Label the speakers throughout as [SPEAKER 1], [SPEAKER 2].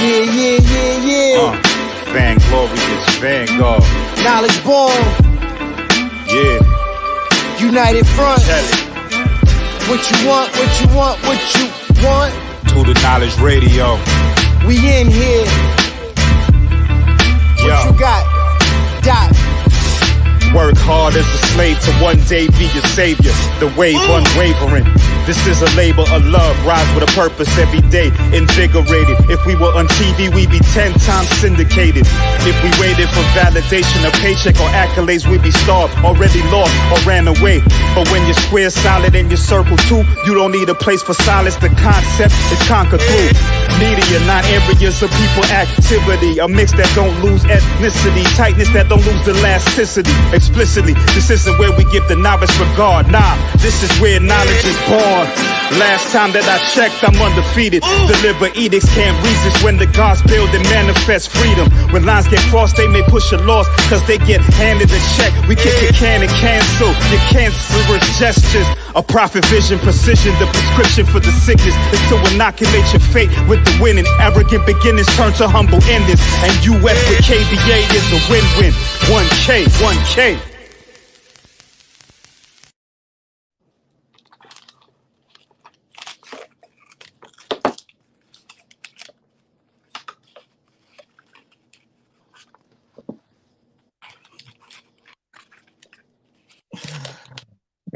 [SPEAKER 1] Yeah.
[SPEAKER 2] Van Glorious, Van Gogh.
[SPEAKER 1] Knowledge born.
[SPEAKER 2] Yeah.
[SPEAKER 1] United Front. What you want, what you want, what you want.
[SPEAKER 2] To the Knowledge Radio.
[SPEAKER 1] We in here. What you got? Dot.
[SPEAKER 2] Work hard as a slave to one day be your savior. The wave unwavering. This is a labor of love. Rise with a purpose every day. Invigorated. If we were on TV, we'd be 10 times syndicated. If we waited for validation, a paycheck or accolades, we'd be starved, already lost or ran away. But when you're square solid and you circle too, you don't need a place for silence. The concept is conquered through media, not areas of people activity. A mix that don't lose ethnicity, tightness that don't lose elasticity. Explicitly, this isn't where we give the novice regard. Nah, this is where knowledge is born. Last time that I checked, I'm undefeated. Deliver edicts, can't resist when the gods build and manifest freedom. When lines get crossed, they may push a loss, cause they get handed a check. We kick a can and cancel your cancerous gestures. A prophet vision, precision, the prescription for the sickness is to inoculate your fate with the winning. Arrogant beginnings turn to humble endings. And US with KBA is a win-win. 1K, 1K.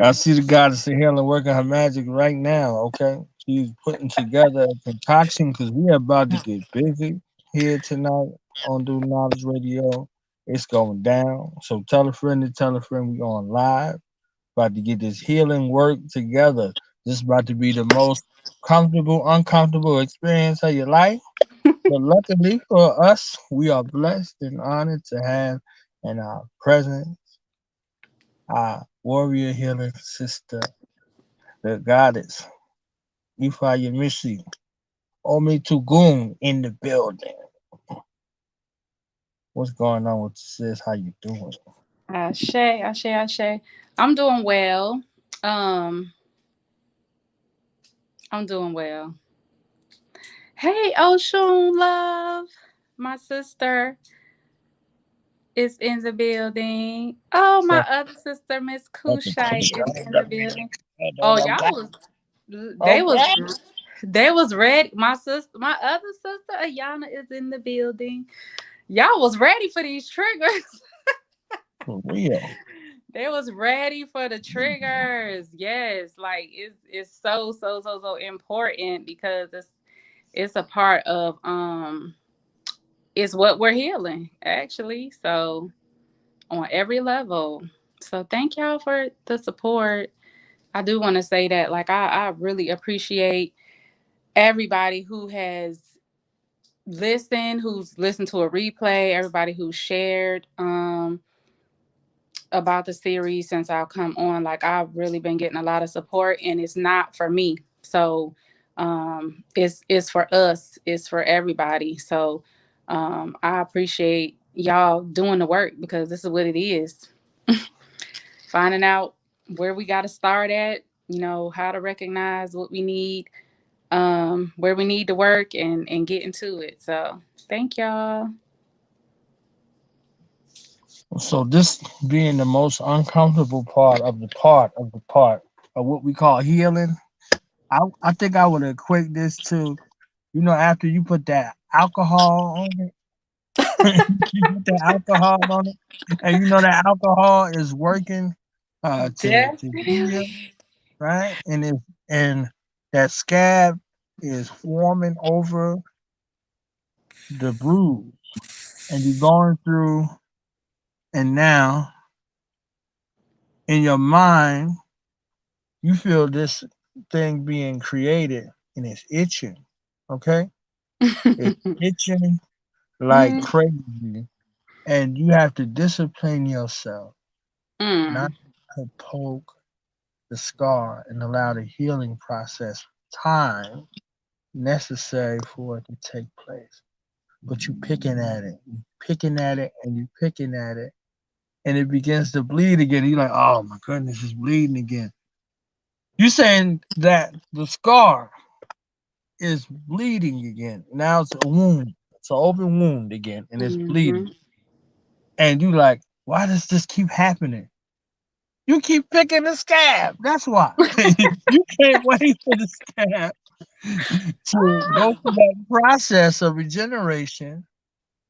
[SPEAKER 3] I see the goddess of healing working her magic right now, okay? She's putting together a concoction because we're about to get busy here tonight on Do Knowledge Radio. It's going down. So tell a friend to tell a friend we're on live. About to get this healing work together. This is about to be the most comfortable, uncomfortable experience of your life. But luckily for us, we are blessed and honored to have in our presence our warrior healing sister, the goddess, IfaYemisi OmitoogunThis in the building. What's going on with sis? How you doing?
[SPEAKER 4] Ashe. I'm doing well. I'm doing well. Hey, Oshun love, my sister is in the building. Oh, my other sister, Miss Kushite, is in the building. Oh, y'all was they was ready. My other sister, Ayana, is in the building. Y'all was ready for these triggers.
[SPEAKER 3] For real.
[SPEAKER 4] They was ready for the triggers. Yes, like it's so important because it's a part of it's what we're healing, actually. So on every level. So thank y'all for the support. I do want to say that, like, I really appreciate everybody who has listened, who's listened to a replay, everybody who shared about the series since I've come on. Like, I've really been getting a lot of support, and it's not for me. So it's for us, it's for everybody. So I appreciate y'all doing the work, because this is what it is. Finding out where we got to start at, how to recognize what we need, where we need to work, and get into it. So thank y'all.
[SPEAKER 3] So this being the most uncomfortable part of what we call healing, I think I would equate this to, after you put that alcohol on it, you put that alcohol on it, and that alcohol is working to heal, right? And that scab is forming over the bruise, and you're going through. And now, in your mind, you feel this thing being created, and it's itching, okay? It's itching like crazy, and you have to discipline yourself not to poke the scar and allow the healing process time necessary for it to take place. But you're picking at it, and it begins to bleed again. You're like, oh my goodness, it's bleeding again. You're saying that the scar is bleeding again. Now it's a wound. It's an open wound again, and it's bleeding.
[SPEAKER 4] Mm-hmm.
[SPEAKER 3] And you like, why does this keep happening? You keep picking the scab. That's why. You can't wait for the scab to go through that process of regeneration.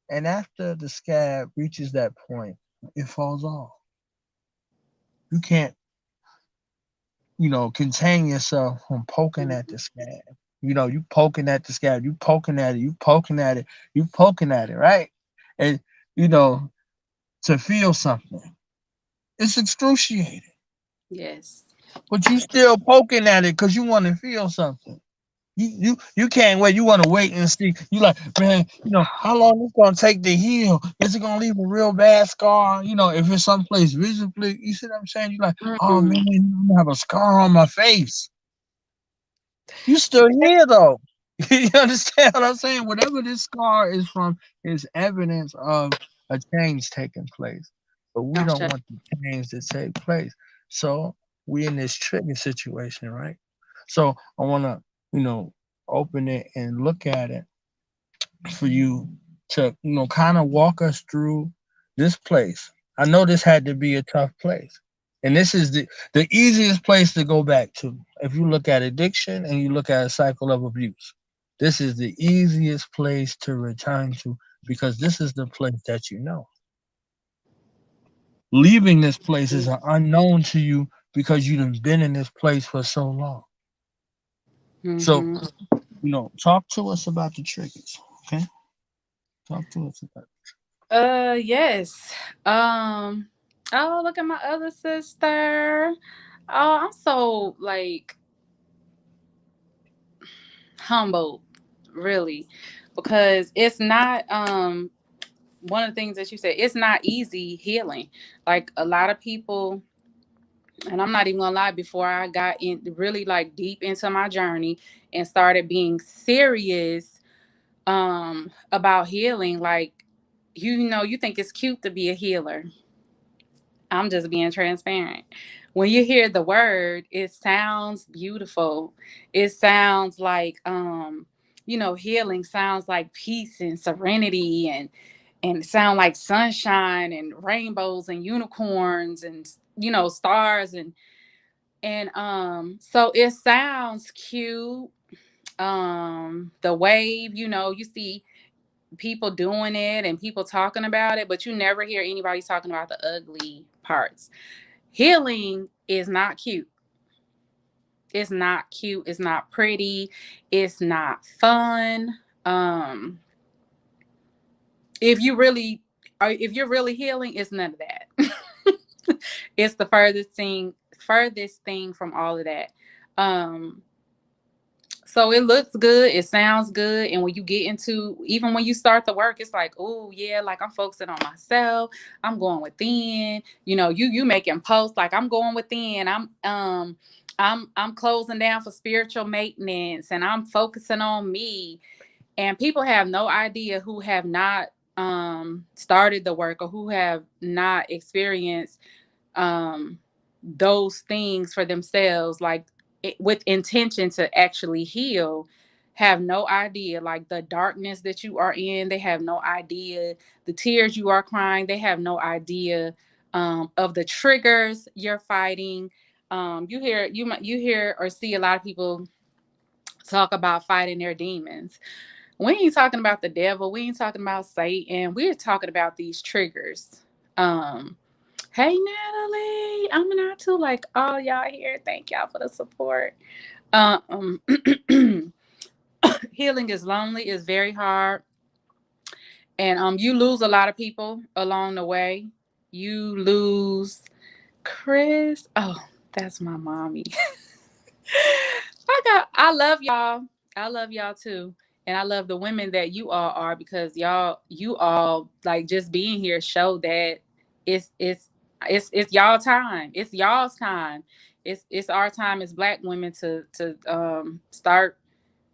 [SPEAKER 3] And after the scab reaches that point, it falls off. You can't, contain yourself from poking at the scab. You poking at the scab, you poking at it, you poking at it, you poking at it, right? And, you know, to feel something. It's excruciating.
[SPEAKER 4] Yes.
[SPEAKER 3] But you still poking at it because you want to feel something. You can't wait. You want to wait and see. You like, man, how long it's gonna take to heal? Is it gonna leave a real bad scar? If it's someplace visibly, you see what I'm saying? You like, oh man,
[SPEAKER 4] Mm-mm.
[SPEAKER 3] I'm gonna have a scar on my face. You still here though. You understand what I'm saying? Whatever this scar is from is evidence of a change taking place. But we don't
[SPEAKER 4] Gotcha.
[SPEAKER 3] want the change to take place. So we in this trigger situation, right? So I wanna, you know, open it and look at it for you to, kind of walk us through this place. I know this had to be a tough place. And this is the easiest place to go back to. If you look at addiction and you look at a cycle of abuse, this is the easiest place to return to because this is the place that you know. Leaving this place is an unknown to you because you've been in this place for so long. So,
[SPEAKER 4] Mm-hmm.
[SPEAKER 3] talk to us about the triggers. Okay? Talk to us about
[SPEAKER 4] Yes. Um. Oh, look at my other sister. Oh, I'm so like humbled, really, because it's not one of the things that you said, it's not easy healing. Like a lot of people, and I'm not even gonna lie, before I got in really like deep into my journey and started being serious about healing, like you think it's cute to be a healer. I'm just being transparent. When you hear the word, it sounds beautiful. It sounds like healing sounds like peace and serenity and sound like sunshine and rainbows and unicorns and stars and so it sounds cute. The wave, you see people doing it and people talking about it, but you never hear anybody talking about the ugly parts. Healing is not cute. It's not cute. It's not pretty. It's not fun. Um, if you really if you're really healing, it's none of that. It's the furthest thing from all of that. Um, So it looks good, it sounds good, and when you get into, even when you start the work, it's like, oh yeah, like I'm focusing on myself. I'm going within. You making posts like I'm going within. I'm closing down for spiritual maintenance, and I'm focusing on me. And people have no idea who have not started the work or who have not experienced um those things for themselves, like with intention to actually heal, have no idea, like the darkness that you are in. They have no idea the tears you are crying. They have no idea of the triggers you're fighting. You hear or see a lot of people talk about fighting their demons. We ain't talking about the devil, we ain't talking about Satan, we're talking about these triggers. um Hey Natalie, I'm not too like all y'all here. Thank y'all for the support. Um, Healing is lonely, is very hard, and you lose a lot of people along the way. You lose Chris. Oh, that's my mommy. I love y'all. I love y'all too. And I love the women that you all are, because you all like just being here show that it's it's it's y'all time. It's y'all's time. It's our time as Black women to start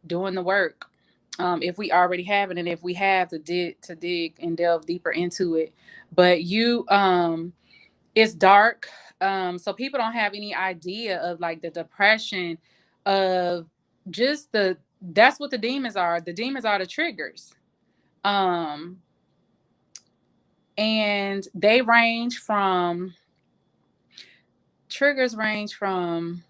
[SPEAKER 4] doing the work. If we already have it, and if we have to dig and delve deeper into it. But it's dark. So people don't have any idea of like the depression of just that's what the demons are. The demons are the triggers. Um, and they range from triggers range from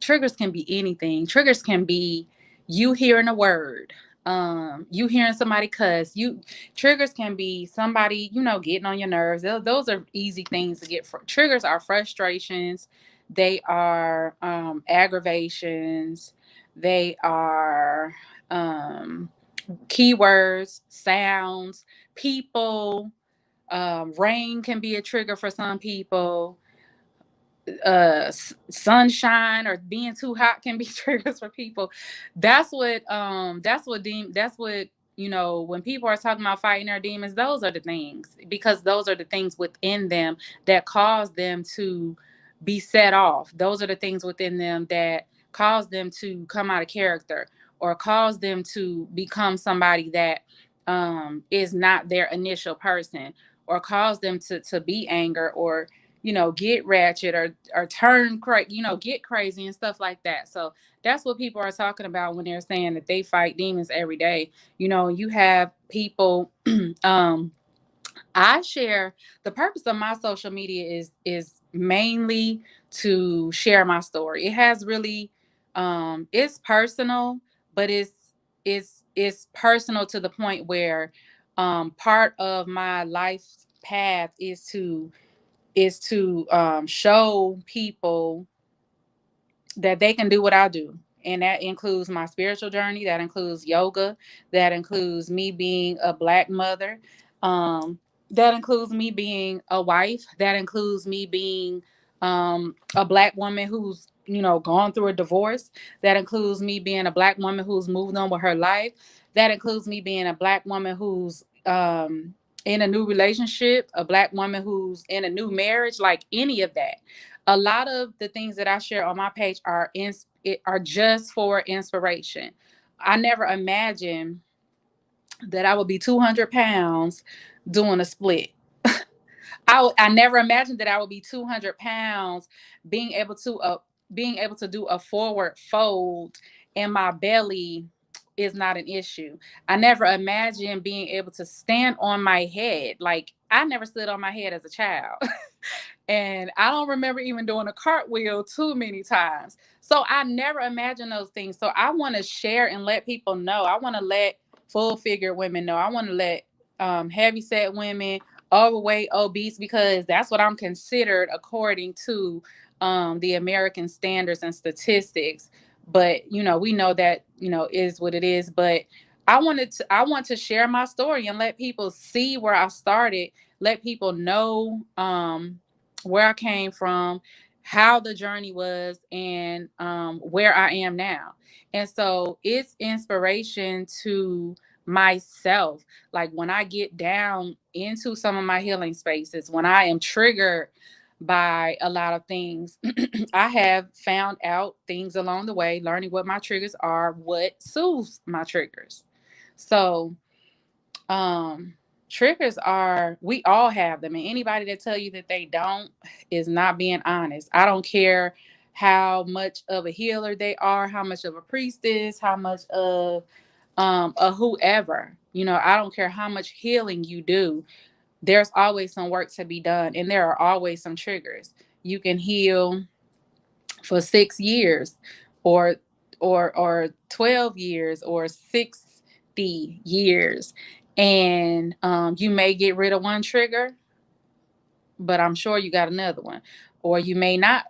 [SPEAKER 4] triggers can be anything. Triggers can be you hearing a word, you hearing somebody cuss. You triggers can be somebody, getting on your nerves. Those are easy things to get. Triggers are frustrations. They are aggravations. They are keywords, sounds, people. Rain can be a trigger for some people. Sunshine or being too hot can be triggers for people. That's what when people are talking about fighting their demons, those are the things, because those are the things within them that cause them to be set off. Those are the things within them that cause them to come out of character, or cause them to become somebody that is not their initial person, or cause them to be anger, or get ratchet, or turn get crazy and stuff like that. So that's what people are talking about when they're saying that they fight demons every day. You have people. I share the purpose of my social media is mainly to share my story. It has really it's personal, but it's personal to the point where part of my life path is to show people that they can do what I do. And that includes my spiritual journey, that includes yoga, that includes me being a Black mother, that includes me being a wife, that includes me being a Black woman who's gone through a divorce, that includes me being a Black woman who's moved on with her life, that includes me being a Black woman who's in a new relationship, a Black woman who's in a new marriage. Like any of that, a lot of the things that I share on my page are just for inspiration. I never imagined that I would be 200 pounds doing a split. I never imagined that I would be 200 pounds being able to do a forward fold, and my belly is not an issue. I never imagined being able to stand on my head. Like, I never stood on my head as a child. And I don't remember even doing a cartwheel too many times. So I never imagined those things. So I want to share and let people know. I want to let full figure women know. I want to let heavy set women, overweight, obese, because that's what I'm considered according to the American standards and statistics. But we know that is what it is. But I want to share my story and let people see where I started. Let people know where I came from, how the journey was, and where I am now. And so it's inspiration to myself. Like, when I get down into some of my healing spaces, when I am triggered by a lot of things, I have found out things along the way, learning what my triggers are, what soothes my triggers. So um triggers are, we all have them, and anybody that tell you that they don't is not being honest. I don't care how much of a healer they are, how much of a priestess, how much of a whoever. I don't care how much healing you do. There's always some work to be done, and there are always some triggers. You can heal for 6 years, or 12 years, or 60 years, and you may get rid of one trigger, but I'm sure you got another one. Or you may not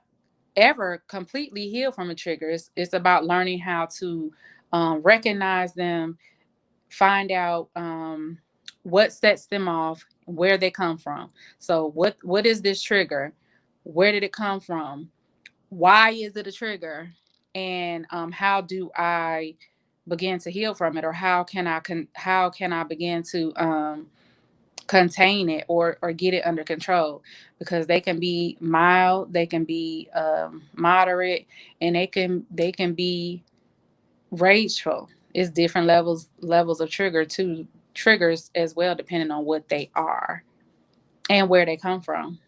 [SPEAKER 4] ever completely heal from a trigger. It's about learning how to recognize them, find out what sets them off, where they come from. So what is this trigger? Where did it come from? Why is it a trigger? And how do I begin to heal from it? Or how can I begin to contain it, or get it under control? Because they can be mild, they can be moderate, and they can be rageful. It's different levels of triggers as well, depending on what they are and where they come from.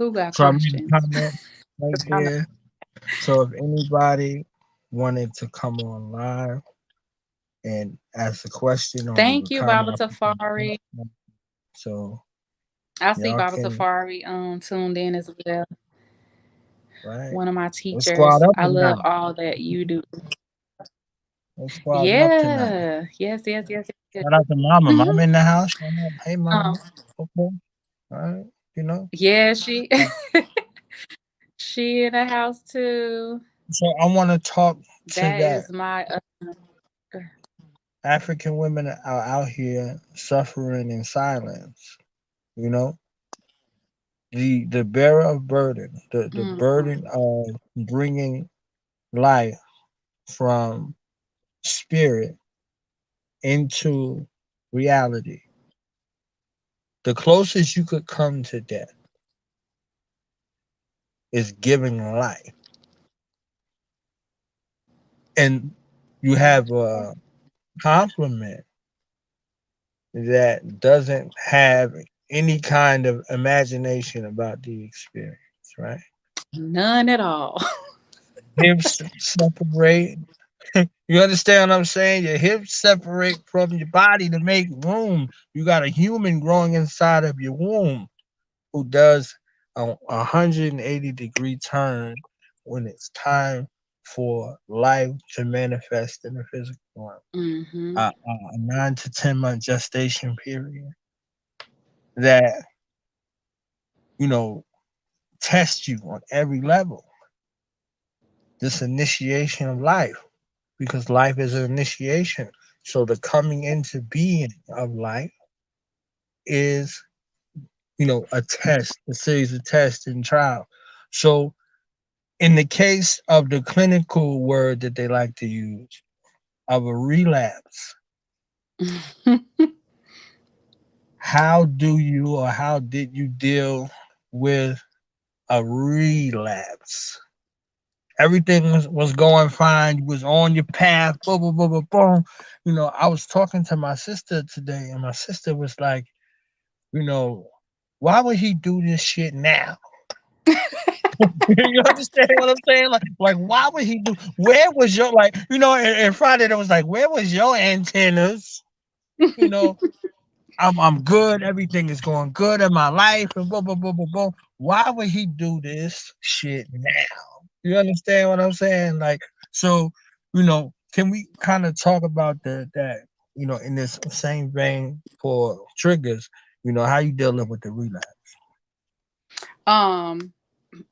[SPEAKER 4] Who got
[SPEAKER 3] So I made a
[SPEAKER 4] questions?
[SPEAKER 3] comment right
[SPEAKER 4] I know.
[SPEAKER 3] there. So if anybody wanted to come on live and ask a question or leave a
[SPEAKER 4] Thank you, Baba
[SPEAKER 3] comment,
[SPEAKER 4] Tafari.
[SPEAKER 3] so
[SPEAKER 4] I see
[SPEAKER 3] y'all
[SPEAKER 4] Baba
[SPEAKER 3] can,
[SPEAKER 4] Tafari tuned in as well.
[SPEAKER 3] right?
[SPEAKER 4] One of my
[SPEAKER 3] Let's squad
[SPEAKER 4] teachers.
[SPEAKER 3] up
[SPEAKER 4] I love
[SPEAKER 3] tonight.
[SPEAKER 4] all that you do.
[SPEAKER 3] Let's squad up tonight.
[SPEAKER 4] Yeah. Yes, yes, yes, yes.
[SPEAKER 3] Shout out to Mama.
[SPEAKER 4] Mhm.
[SPEAKER 3] Mama in the house. Shout out. Hey,
[SPEAKER 4] Um,
[SPEAKER 3] Mama. Okay. All right. You know.
[SPEAKER 4] yeah, she
[SPEAKER 3] Uh,
[SPEAKER 4] she in the house too.
[SPEAKER 3] So I want to talk to
[SPEAKER 4] That
[SPEAKER 3] that.
[SPEAKER 4] is my
[SPEAKER 3] African women are out here suffering in silence. You know, the bearer of burden, the burden
[SPEAKER 4] mhm.
[SPEAKER 3] of bringing life from spirit into reality. The closest you could come to death is giving life, and you have a compliment that doesn't have any kind of imagination about the experience, right?
[SPEAKER 4] None at all.
[SPEAKER 3] Hips separate. You understand what I'm saying? Your hips separate from your body to make room. You got a human growing inside of your womb who does a 180-degree turn when it's time for life to manifest in the physical form.
[SPEAKER 4] hmm
[SPEAKER 3] A 9 to 10 month gestation period that, you know, test you on every level. This initiation of life, because life is an initiation. So the coming into being of life is, you know, a test, a series of tests and trial. So in the case of the clinical word that they like to use of a relapse, how do you or how did you deal with a relapse? Everything was going fine. You was on your path. Boom, boom, boom, boom, boom. You know, I was talking to my sister today, and my sister was like, you know, why would he do this shit now? You understand what I'm saying? Like, why would he do? Where was your like? You know, and Friday it was like, where was your antennas? You know, I'm good. Everything is going good in my life, and boom, boom, boom, boom, boom. Why would he do this shit now? You understand what I'm saying? Like, so, you know, can we kind of talk about that, you know, in this same vein for triggers, you know, how you dealing with the relapse?
[SPEAKER 4] um,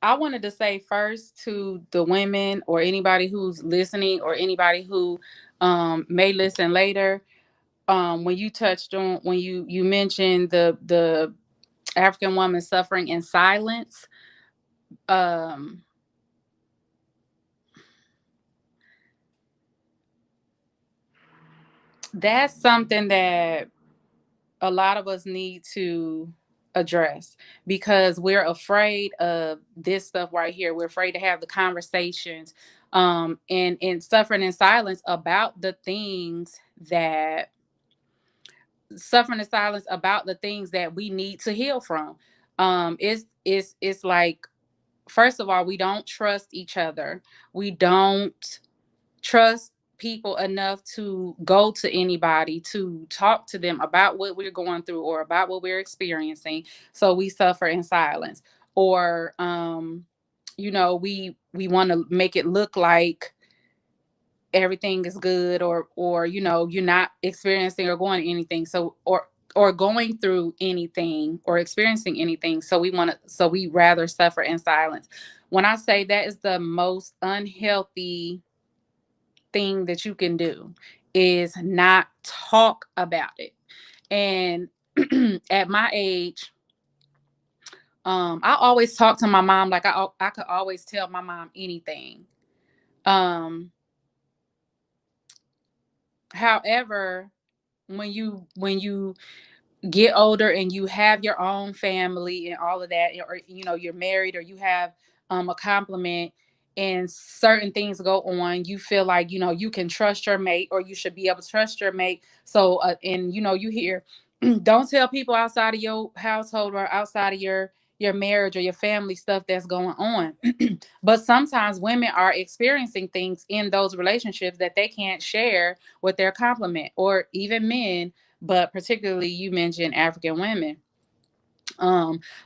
[SPEAKER 4] I wanted to say first to the women or anybody who's listening or anybody who may listen later. When you touched on when you mentioned the African woman suffering in silence, um, that's something that a lot of us need to address because we're afraid of this stuff right here. We're afraid to have the conversations and suffering in silence about the things that suffering in silence about the things that we need to heal from. It's like first of all, we don't trust each other. We don't trust people enough to go to anybody to talk to them about what we're going through or about what we're experiencing, so we suffer in silence. Or you know, we want to make it look like everything is good, or you know, you're not experiencing or going anything, so or going through anything or experiencing anything, so we rather suffer in silence. When I say that is the most unhealthy thing that you can do, is not talk about it. And at my age, I always talk to my mom like I could always tell my mom anything. Um, however, when you get older and you have your own family and all of that, or you know, you're married or you have a compliment and certain things go on, you feel like, you know, you can trust your mate or you should be able to trust your mate. So and you know, you hear don't tell people outside of your household or outside of your marriage or your family stuff that's going on. But sometimes women are experiencing things in those relationships that they can't share with their complement, or even men, but particularly you mentioned African women.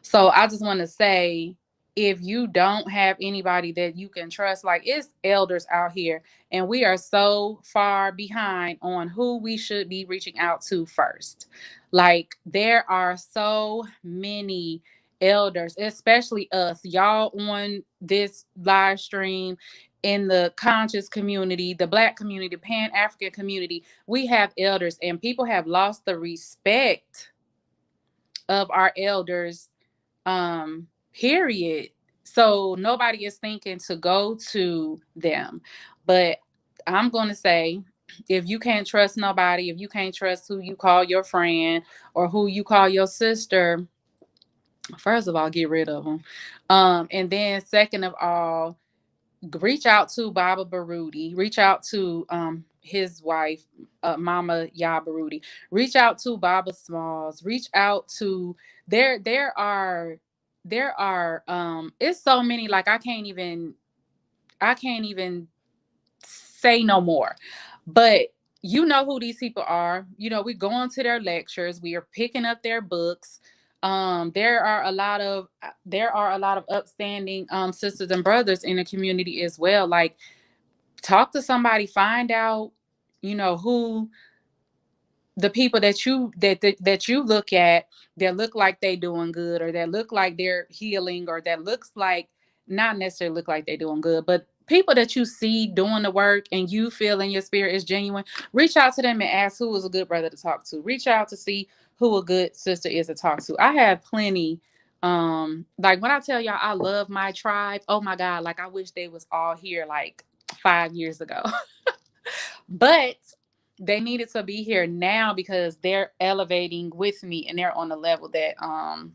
[SPEAKER 4] So I just want to say, if you don't have anybody that you can trust, like, it's elders out here, and we are so far behind on who we should be reaching out to first. Like, there are so many elders, especially us, y'all on this live stream, in the conscious community, the Black community, Pan African community. We have elders, and people have lost the respect of our elders, period. So nobody is thinking to go to them. But I'm going to say, if you can't trust nobody, if you can't trust who you call your friend or who you call your sister, first of all, get rid of them. And then second of all, reach out to Baba Baruti, reach out to his wife, Mama Ya Baruti, reach out to Baba Smalls, reach out to, there are it's so many, like, I can't even say no more. But you know who these people are. You know, we're going to their lectures, we are picking up their books. There are a lot of upstanding sisters and brothers in the community as well. Like, talk to somebody, find out, who the people that you look at, that look like they doing good, or that look like they're healing, or that looks like, not necessarily look like they're doing good, but people that you see doing the work and you feel in your spirit is genuine. Reach out to them and ask who is a good brother to talk to. Reach out to see who a good sister is to talk to. I have plenty. Like, when I tell y'all I love my tribe, oh my God, like, I wish they was all here like 5 years ago. But they needed to be here now because they're elevating with me, and they're on the level that I'm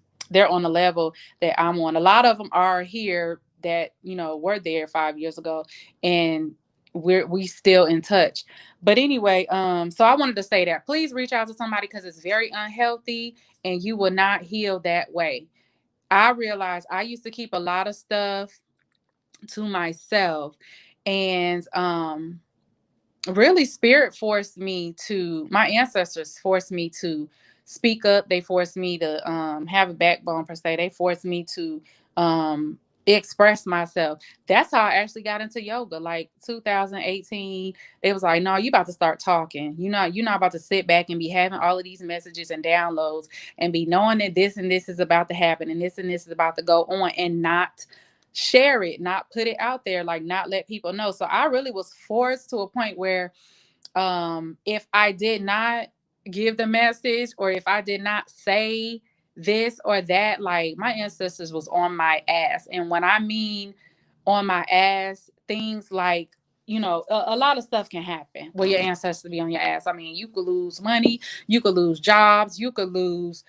[SPEAKER 4] on. A lot of them are here that were there 5 years ago, and we still in touch. But anyway, so I wanted to say that please reach out to somebody, because it's very unhealthy and you will not heal that way. I realized I used to keep a lot of stuff to myself, and really, my ancestors forced me to speak up. They forced me to have a backbone, per se. They forced me to express myself. That's how I actually got into yoga. Like 2018, they was like, no, you about to start talking. You're not about to sit back and be having all of these messages and downloads and be knowing that this and this is about to happen and this is about to go on, and not share it, not put it out there, like, not let people know. So I really was forced to a point where if I did not give the message, or if I did not say this or that, like, my ancestors was on my ass. And when I mean on my ass, things like, a lot of stuff can happen where your ancestors be on your ass. I mean, you could lose money, you could lose jobs, you could lose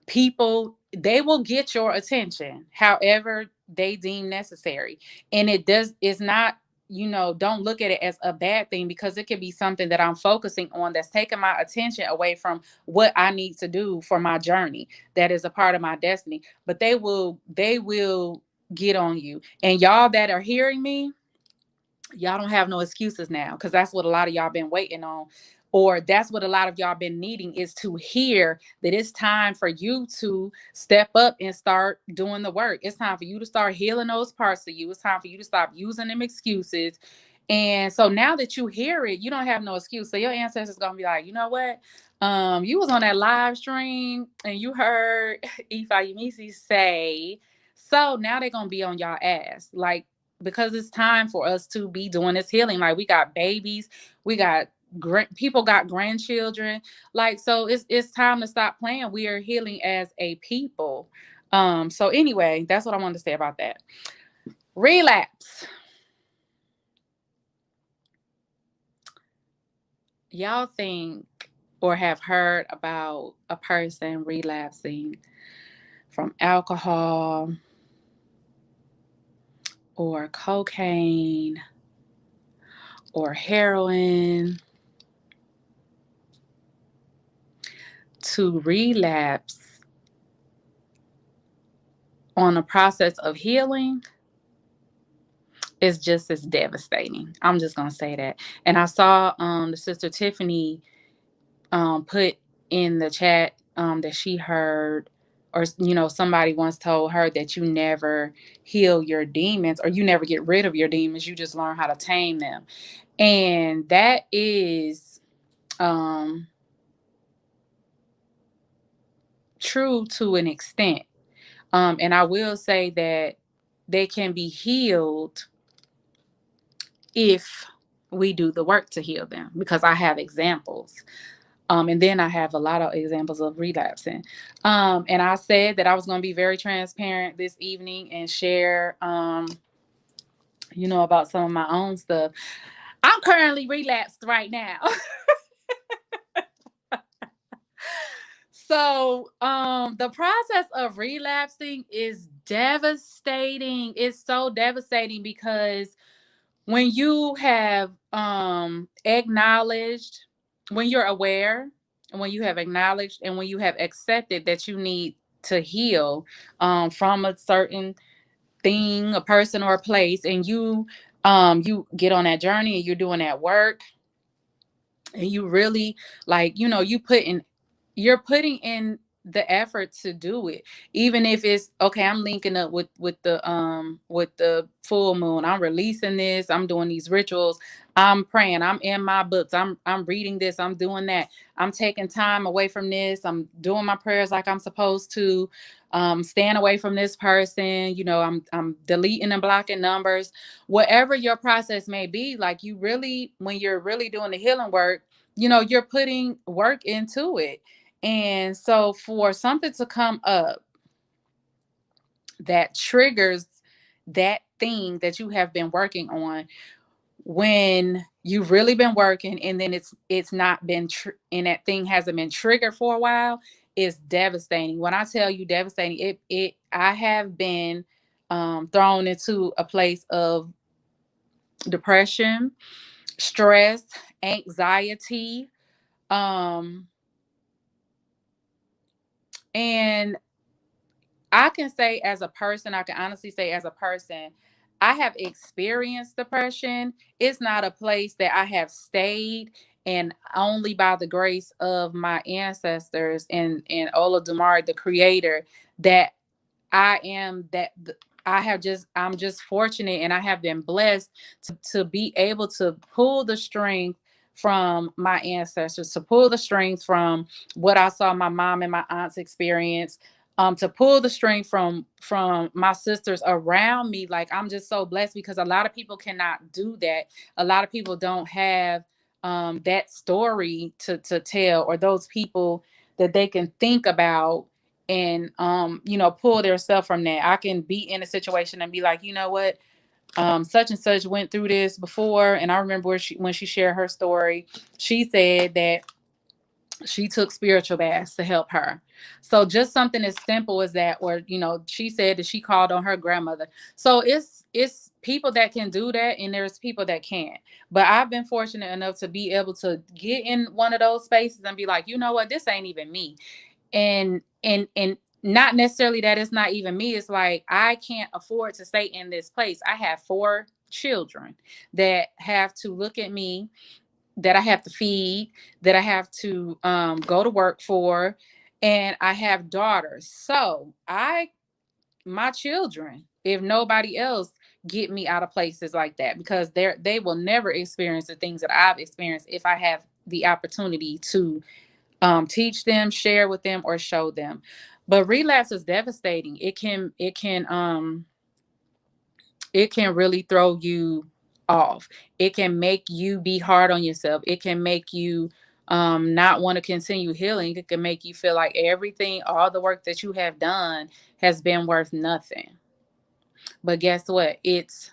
[SPEAKER 4] people. They will get your attention however they deem necessary. And it's not, don't look at it as a bad thing, because it could be something that I'm focusing on that's taking my attention away from what I need to do for my journey, that is a part of my destiny. But they will get on you. And y'all that are hearing me, y'all don't have no excuses now, because that's what a lot of y'all been waiting on, or that's what a lot of y'all been needing, is to hear that it's time for you to step up and start doing the work. It's time for you to start healing those parts of you. It's time for you to stop using them excuses. And so now that you hear it, you don't have no excuse. So your ancestors gonna be like, you know what, you was on that live stream and you heard IfaYemisi say, so now they're gonna be on y'all ass, like, because it's time for us to be doing this healing. Like, we got babies, we got people got grandchildren, like, so it's time to stop playing. We are healing as a people. So anyway, that's what I wanted to say about that. Relapse. Y'all think or have heard about a person relapsing from alcohol or cocaine or heroin to relapse on the process of healing is just as devastating. I'm just gonna say that. And I saw the sister Tiffany put in the chat that she heard, or somebody once told her that you never heal your demons, or you never get rid of your demons, you just learn how to tame them. And that is true to an extent. And I will say that they can be healed if we do the work to heal them, because I have examples. And then I have a lot of examples of relapsing. And I said that I was going to be very transparent this evening and share, about some of my own stuff. I'm currently relapsed right now. So the process of relapsing is devastating. It's so devastating because when you have acknowledged, when you're aware, and when you have acknowledged, and when you have accepted that you need to heal from a certain thing, a person, or a place, and you get on that journey and you're doing that work, and you really, like, you're putting in the effort to do it, even if it's okay. I'm linking up with the full moon. I'm releasing this. I'm doing these rituals. I'm praying. I'm in my books. I'm reading this. I'm doing that. I'm taking time away from this. I'm doing my prayers like I'm supposed to. Staying away from this person. I'm deleting and blocking numbers. Whatever your process may be, like, you really, when you're really doing the healing work, you're putting work into it. And so for something to come up that triggers that thing that you have been working on, when you've really been working, and then it's not been and that thing hasn't been triggered for a while, is devastating. When I tell you devastating, I have been thrown into a place of depression, stress, anxiety, and I can say as a person, I can honestly say as a person, I have experienced depression. It's not a place that I have stayed, and only by the grace of my ancestors and Ola Dumari, the creator, that I am that I'm just fortunate, and I have been blessed to be able to pull the strength from my ancestors, to pull the strength from what I saw my mom and my aunts experience, to pull the strength from my sisters around me. Like, I'm just so blessed, because a lot of people cannot do that. A lot of people don't have that story to tell, or those people that they can think about and pull their self from that. I can be in a situation and be like, you know what, such and such went through this before. And I remember when she shared her story, she said that she took spiritual baths to help her. So just something as simple as that, or she said that she called on her grandmother. So it's people that can do that, and there's people that can't. But I've been fortunate enough to be able to get in one of those spaces and be like, you know what, this ain't even me. And not necessarily that it's not even me. It's like, I can't afford to stay in this place. I have 4 children that have to look at me, that I have to feed, that I have to go to work for, and I have daughters. So my children, if nobody else, get me out of places like that, because they will never experience the things that I've experienced if I have the opportunity to teach them, share with them, or show them. But relapse is devastating. It can really throw you off. It can make you be hard on yourself. It can make you not want to continue healing. It can make you feel like everything, all the work that you have done, has been worth nothing. But guess what? It's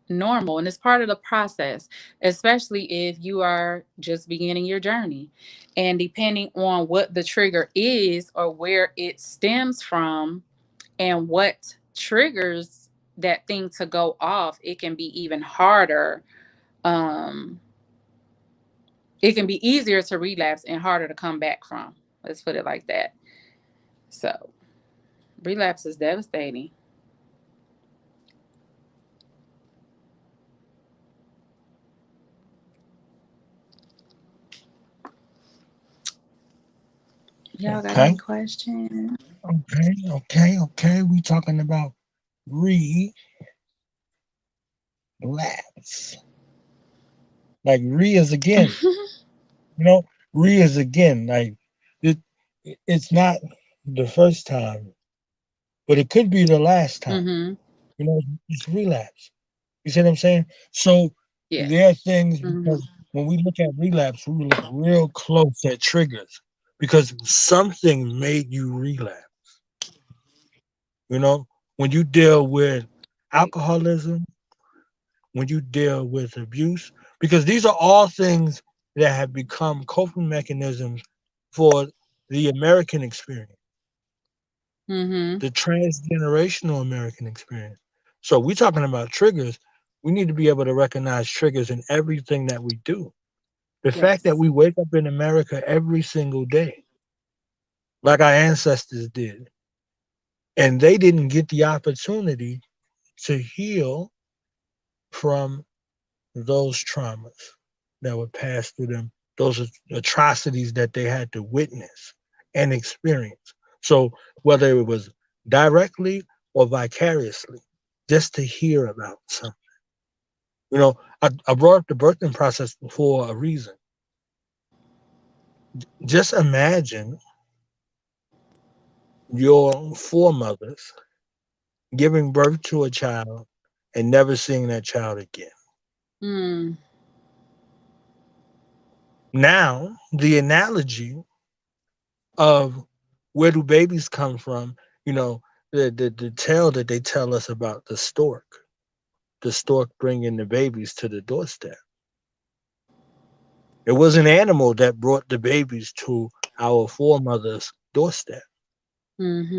[SPEAKER 4] normal, and it's part of the process, especially if you are just beginning your journey. And depending on what the trigger is, or where it stems from, and what triggers that thing to go off, it can be even harder. um it can be easier to relapse and harder to come back from. Let's put it like that. So Relapse is devastating. Y'all got any
[SPEAKER 3] Okay,
[SPEAKER 4] questions?
[SPEAKER 3] okay. We talking about relapse. Like re is again. You know, re is again. Like it, it's not the first time, but it could be the last time.
[SPEAKER 4] Mm-hmm.
[SPEAKER 3] You know, it's relapse. You see what I'm saying? So
[SPEAKER 4] Yes.
[SPEAKER 3] there are things
[SPEAKER 4] Mm-hmm.
[SPEAKER 3] because when we look at relapse, we look real close at triggers because something made you relapse. You know, when you deal with
[SPEAKER 4] Right.
[SPEAKER 3] alcoholism, when you deal with abuse, because these are all things that have become coping mechanisms for the American experience,
[SPEAKER 4] Mm-hmm.
[SPEAKER 3] the transgenerational American experience. So we're talking about triggers. We need to be able to recognize triggers in everything that we do. The fact that
[SPEAKER 4] Yes.
[SPEAKER 3] we wake up in America every single day, like our ancestors did, and they didn't get the opportunity to heal from those traumas that were passed through them, those atrocities that they had to witness and experience. So whether it was directly or vicariously, just to hear about something. You know, I brought up the birthing process for a reason. Just imagine your foremothers giving birth to a child and never seeing that child again.
[SPEAKER 4] Mm.
[SPEAKER 3] Now, the analogy of where do babies come from, you know, the tale that they tell us about the stork bringing the babies to the doorstep. It was an animal that brought the babies to our foremothers' doorstep.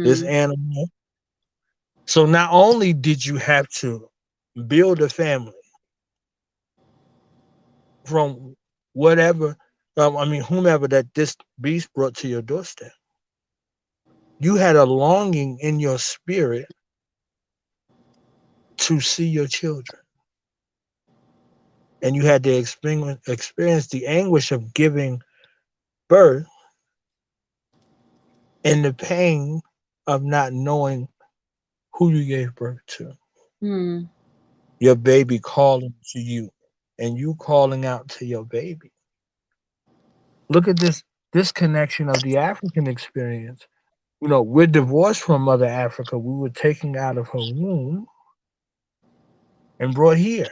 [SPEAKER 3] This
[SPEAKER 4] Mm-hmm.
[SPEAKER 3] animal. So not only did you have to build a family from whatever, whomever that this beast brought to your doorstep, you had a longing in your spirit to see your children. And you had to experience the anguish of giving birth and the pain of not knowing who you gave birth to.
[SPEAKER 4] Mm.
[SPEAKER 3] Your baby calling to you and you calling out to your baby. Look at this disconnection of the African experience. You know, we're divorced from Mother Africa. We were taken out of her womb and brought here.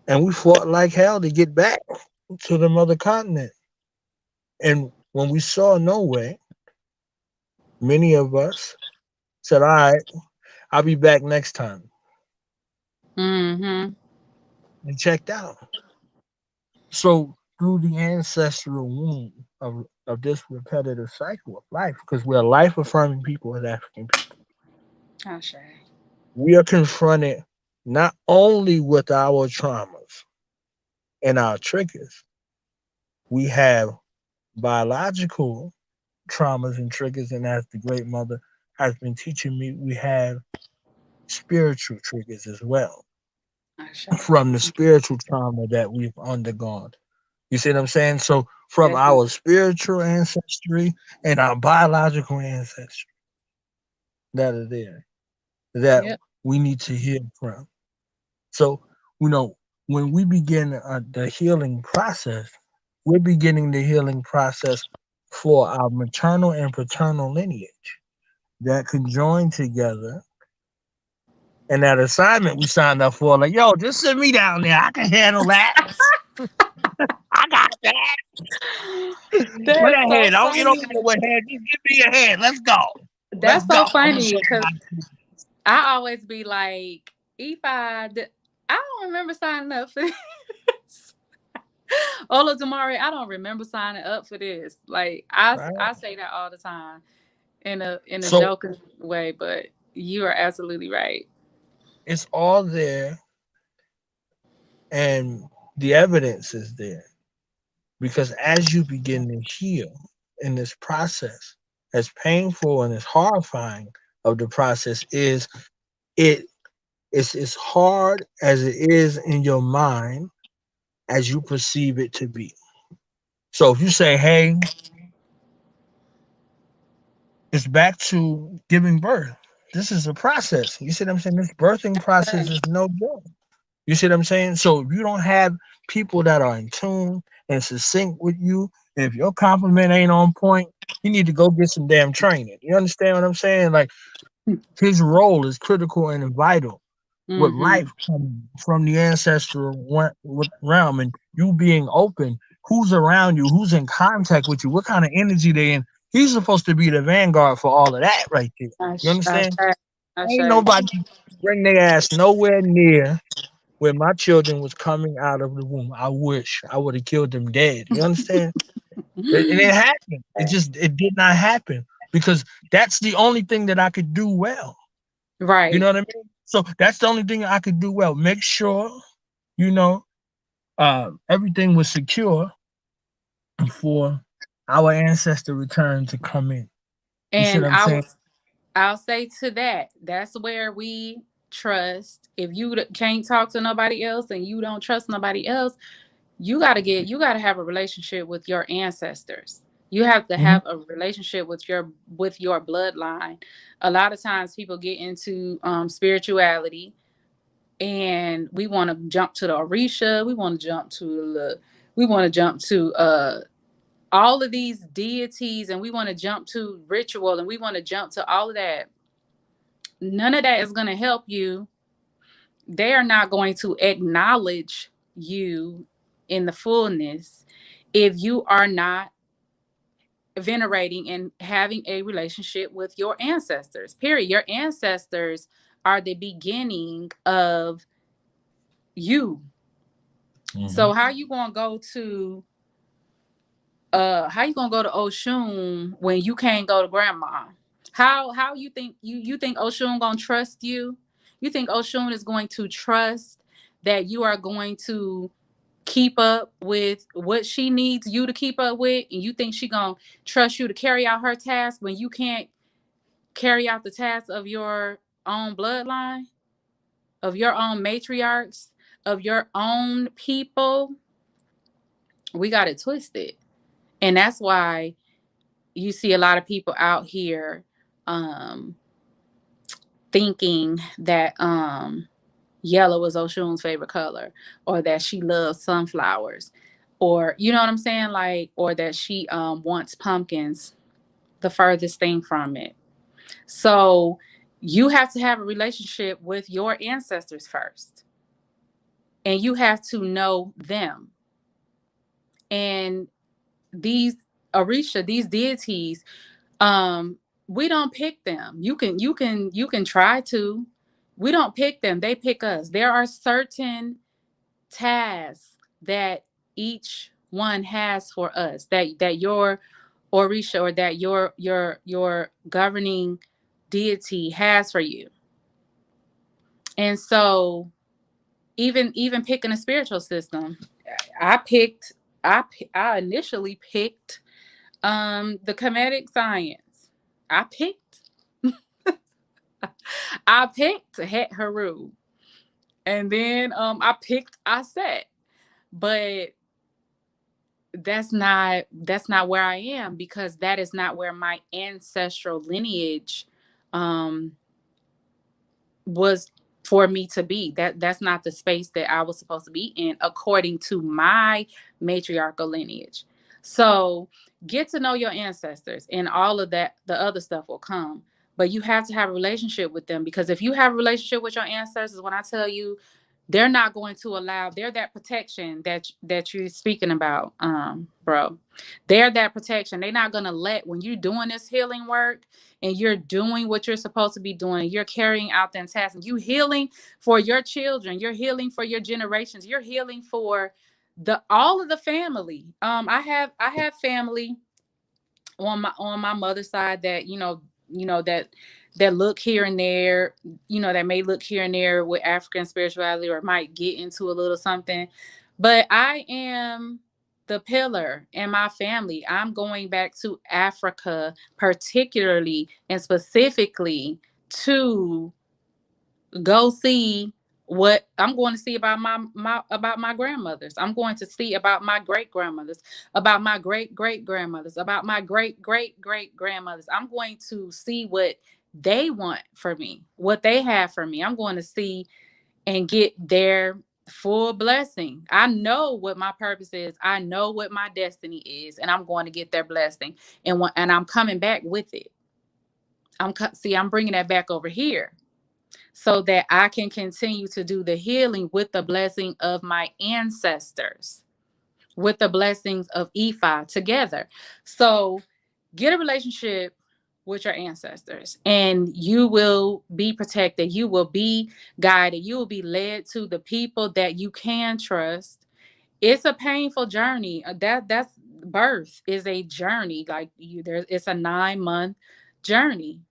[SPEAKER 3] And we fought like hell to get back to the mother continent. And when we saw no way, many of us said, all right, I'll be back next time.
[SPEAKER 4] Mm-hmm.
[SPEAKER 3] And checked out. So through the ancestral womb of this repetitive cycle of life, because we're life affirming people as African people,
[SPEAKER 4] Ashe.
[SPEAKER 3] we are confronted not only with our traumas and our triggers, we have biological traumas and triggers, and as the great mother has been teaching me, we have spiritual triggers as well
[SPEAKER 4] Ashe.
[SPEAKER 3] from the spiritual trauma that we've undergone. You see what I'm saying? So from
[SPEAKER 4] Definitely.
[SPEAKER 3] our spiritual ancestry and our biological ancestry that are there that
[SPEAKER 4] Yep.
[SPEAKER 3] we need to heal from. So, you know, when we begin the healing process, we're beginning the healing process for our maternal and paternal lineage that can join together. And that assignment we signed up for, like, yo, just send me down there. I can handle that. I got that. With
[SPEAKER 4] That's
[SPEAKER 3] a
[SPEAKER 4] so
[SPEAKER 3] hand. Don't you don't
[SPEAKER 4] funny.
[SPEAKER 3] matter what hand. Just give me a hand. Let's go. Let's
[SPEAKER 4] That's
[SPEAKER 3] go.
[SPEAKER 4] so
[SPEAKER 3] I'm gonna show
[SPEAKER 4] funny
[SPEAKER 3] you
[SPEAKER 4] because
[SPEAKER 3] how to do this.
[SPEAKER 4] I always be like, if I don't remember signing up for this. Ola Damari, I don't remember signing up for this. Like
[SPEAKER 3] Right.
[SPEAKER 4] I say that all the time in a
[SPEAKER 3] So
[SPEAKER 4] joking way, but you are absolutely right.
[SPEAKER 3] it's all there and the evidence is there. Because as you begin to heal in this process, as painful and as horrifying of the process is, it's as hard as it is in your mind as you perceive it to be. So if you say, hey, it's back to giving birth. This is a process. You see what I'm saying? This birthing process is no joke. You see what I'm saying? So if you don't have people that are in tune and succinct with you, if your compliment ain't on point, you need to go get some damn training. You understand what I'm saying? Like, his role is critical and vital with
[SPEAKER 4] Mm-hmm.
[SPEAKER 3] life coming from the ancestral realm, and you being open. Who's around you? Who's in contact with you? What kind of energy they in? He's supposed to be the vanguard for all of that right there. You
[SPEAKER 4] I
[SPEAKER 3] understand?
[SPEAKER 4] say, I
[SPEAKER 3] Ain't
[SPEAKER 4] say.
[SPEAKER 3] nobody bring their ass nowhere near where my children was coming out of the womb. I wish I would have killed them dead. You understand? It happened. It did not happen because that's the only thing that I could do well. You know
[SPEAKER 4] Right.
[SPEAKER 3] what I mean? So that's the only thing I could do well. Make sure, you know, everything was secure before our ancestor returned to come in. You see
[SPEAKER 4] And
[SPEAKER 3] what I'm saying?
[SPEAKER 4] I'll say to that, that's where we trust. If you can't talk to nobody else and you don't trust nobody else, you gotta have a relationship with your ancestors. You have to
[SPEAKER 3] Mhm.
[SPEAKER 4] have a relationship with your bloodline. A lot of times people get into spirituality and we want to jump to the Orisha, we want to jump to all of these deities, and we want to jump to ritual, and we want to jump to all of that. None of that is going to help you. They are not going to acknowledge you in the fullness if you are not venerating and having a relationship with your ancestors. Period. Your ancestors are the beginning of you. So
[SPEAKER 3] Mhm.
[SPEAKER 4] how you gonna go to Oshun when you can't go to grandma? How you think Oshun gonna trust you? You think Oshun is going to trust that you are going to keep up with what she needs you to keep up with, and you think she gonna trust you to carry out her task when you can't carry out the tasks of your own bloodline, of your own matriarchs, of your own people? We got it twisted, and that's why you see a lot of people out here um, thinking that yellow is Oshun's favorite color, or that she loves sunflowers, or you know what I'm saying, like, or that she wants pumpkins, the furthest thing from it. So you have to have a relationship with your ancestors first, and you have to know them. And these Orisha, these deities, um we don't pick them. You can try to. We don't pick them, they pick us. There are certain tasks that each one has for us, that your Orisha, or that your governing deity has for you. And so even picking a spiritual system, i picked I initially picked the Kemetic science. I picked I picked Het Haru, and then I picked Aset. But that's not where I am, because that is not where my ancestral lineage um was for me to be. That's not the space that I was supposed to be in according to my matriarchal lineage. So get to know your ancestors, and all of that, the other stuff will come. But you have to have a relationship with them, because if you have a relationship with your ancestors, when I tell you, they're not going to allow, they're that protection that you're speaking about, bro. They're that protection. They're not gonna let, when you're doing this healing work and you're doing what you're supposed to be doing, you're carrying out the task, and you healing for your children, you're healing for your generations, you're healing for the all of the family. I have family on my mother's side that that look here and there, that may look here and there with African spirituality, or might get into a little something. But I am the pillar in my family. I'm going back to Africa, particularly and specifically to go see what I'm going to see about my grandmothers. I'm going to see about my great grandmothers, about my great great grandmothers, about my great great great grandmothers. I'm going to see what they want for me, what they have for me. I'm going to see and get their full blessing. I know what my purpose is. I know what my destiny is, and I'm going to get their blessing. And I'm coming back with it. I'm bringing that back over here so that I can continue to do the healing with the blessing of my ancestors, with the blessings of Ifa together. So get a relationship with your ancestors and you will be protected. You will be guided. You will be led to the people that you can trust. It's a painful journey. That's birth is a journey. Like it's a 9-month journey.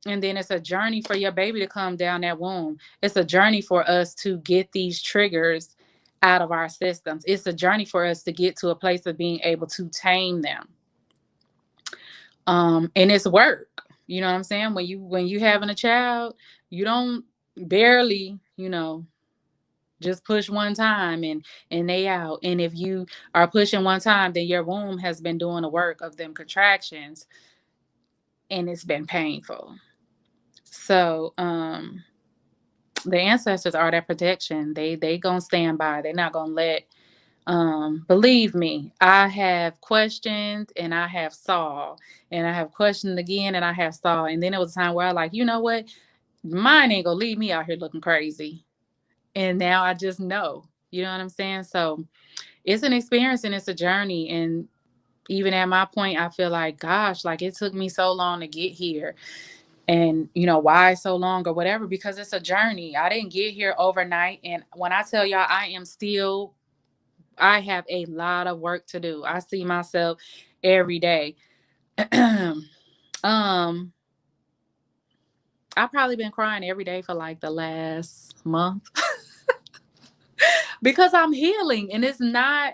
[SPEAKER 4] And then it's a journey for your baby to come down that womb. It's a journey for us to get these triggers out of our systems. It's a journey for us to get to a place of being able to tame them. And it's work. You know what I'm saying? When you having a child, you don't barely, just push one time and they out. And if you are pushing one time, then your womb has been doing the work of them contractions and it's been painful. So the ancestors are that protection. They gonna stand by. They're not gonna let believe me, I have questioned and I have saw and I have questioned again and I have saw. And then it was a time where I like, you know what? Mine ain't gonna leave me out here looking crazy. And now I just know, you know what I'm saying? So it's an experience and it's a journey. And even at my point, I feel like, gosh, like it took me so long to get here. And why so long or whatever, because it's a journey. I didn't get here overnight. And when I tell y'all, I have a lot of work to do. I see myself every day. I've probably been crying every day for like the last month because I'm healing and it's not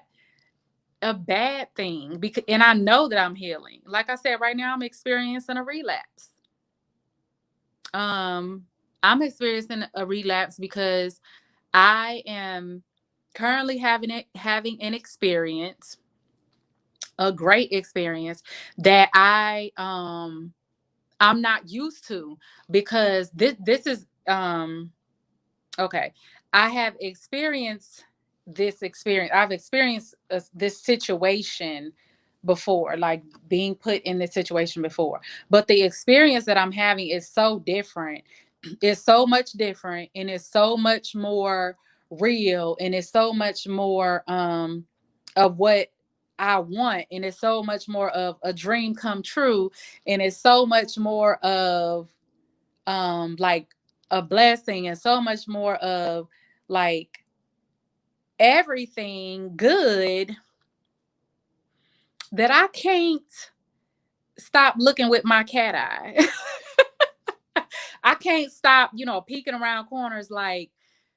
[SPEAKER 4] a bad thing and I know that I'm healing. Like I said, right now I'm experiencing a relapse. I'm experiencing a relapse because I am currently having an experience, a great experience that I'm not used to, because this is okay. I have experienced this experience. I've experienced this situation before, like being put in this situation before. But the experience that I'm having is so different. It's so much different and it's so much more real and it's so much more of what I want, and it's so much more of a dream come true, and it's so much more of like a blessing, and so much more of like everything good that I can't stop looking with my cat eye. I can't stop, peeking around corners like,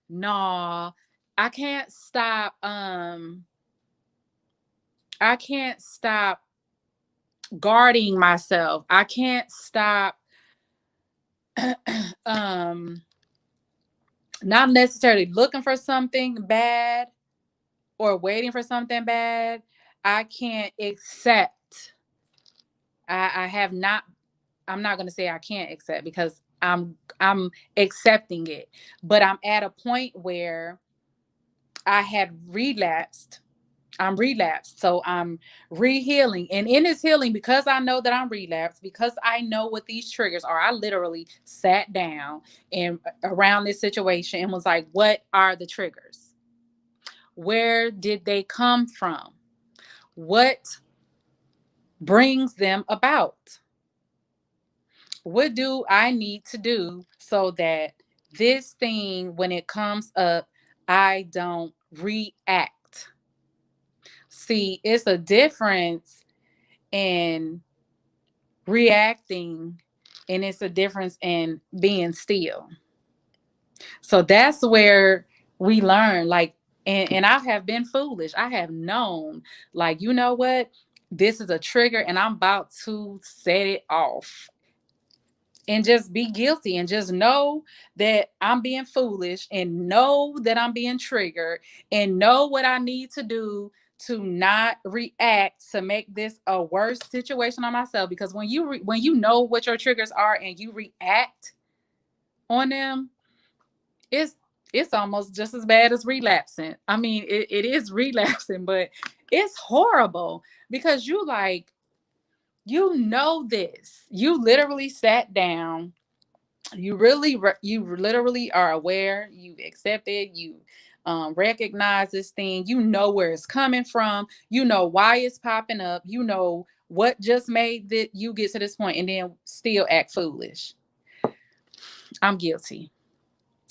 [SPEAKER 4] nah, I can't stop guarding myself. I can't stop not necessarily looking for something bad or waiting for something bad. I can't accept. I'm not going to say I can't accept, because I'm accepting it, but I'm at a point where I had relapsed. I'm relapsed. So I'm re-healing. And in this healing, because I know that I'm relapsed, because I know what these triggers are, I literally sat down and around this situation and was like, what are the triggers? Where did they come from? What brings them about? What do I need to do so that this thing, when it comes up, I don't react? See, it's a difference in reacting, and it's a difference in being still. So that's where we learn, like, And I have been foolish. I have known, like, you know what? This is a trigger and I'm about to set it off. And just be guilty and just know that I'm being foolish and know that I'm being triggered and know what I need to do to not react to make this a worse situation on myself. Because when you know what your triggers are and you react on them, it's it's almost just as bad as relapsing. I mean, it is relapsing, but it's horrible because you know this. You literally sat down. You literally are aware. You accept it. You recognize this thing. You know where it's coming from. You know why it's popping up. You know what just made that you get to this point, and then still act foolish. I'm guilty.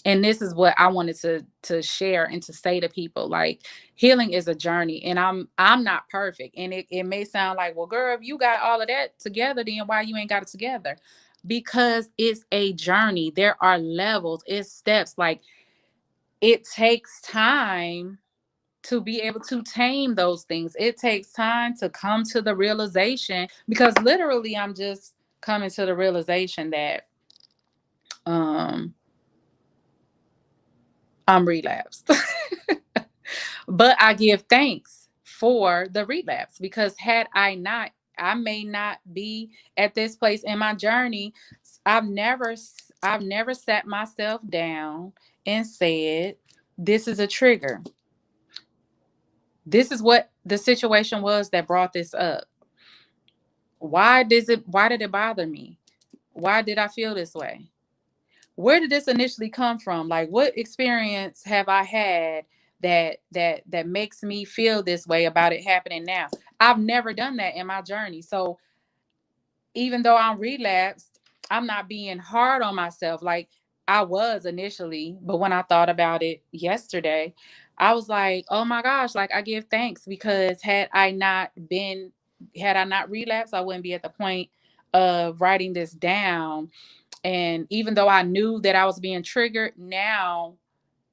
[SPEAKER 4] And this is what I wanted to share and to say to people. Like, healing is a journey, and I'm not perfect. And it may sound like, well, girl, if you got all of that together, then why you ain't got it together? Because it's a journey. There are levels, it's steps. Like, it takes time to be able to tame those things. It takes time to come to the realization, because literally I'm just coming to the realization that I'm relapsed. But I give thanks for the relapse, because had I not, I may not be at this place in my journey. I've never I've never sat myself down and said, this is a trigger. This is what the situation was that brought this up. Why did it bother me? Why did I feel this way? Where did this initially come from? Like, what experience have I had that makes me feel this way about it happening now? I've never done that in my journey. So even though I'm relapsed, I'm not being hard on myself like I was initially. But when I thought about it yesterday, I was like, oh my gosh, like, I give thanks, because had I not relapsed, I wouldn't be at the point of writing this down. And even though I knew that I was being triggered, now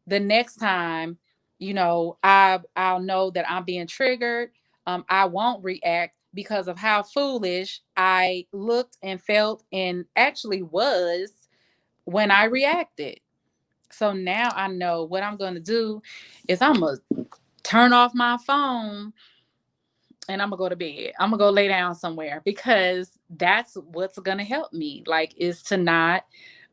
[SPEAKER 4] the next time, I'll know that I'm being triggered. I won't react because of how foolish I looked and felt and actually was when I reacted. So now I know what I'm going to do is I'm going to turn off my phone and I'm gonna go to bed. I'm gonna go lay down somewhere, because that's what's gonna help me. Like, is to not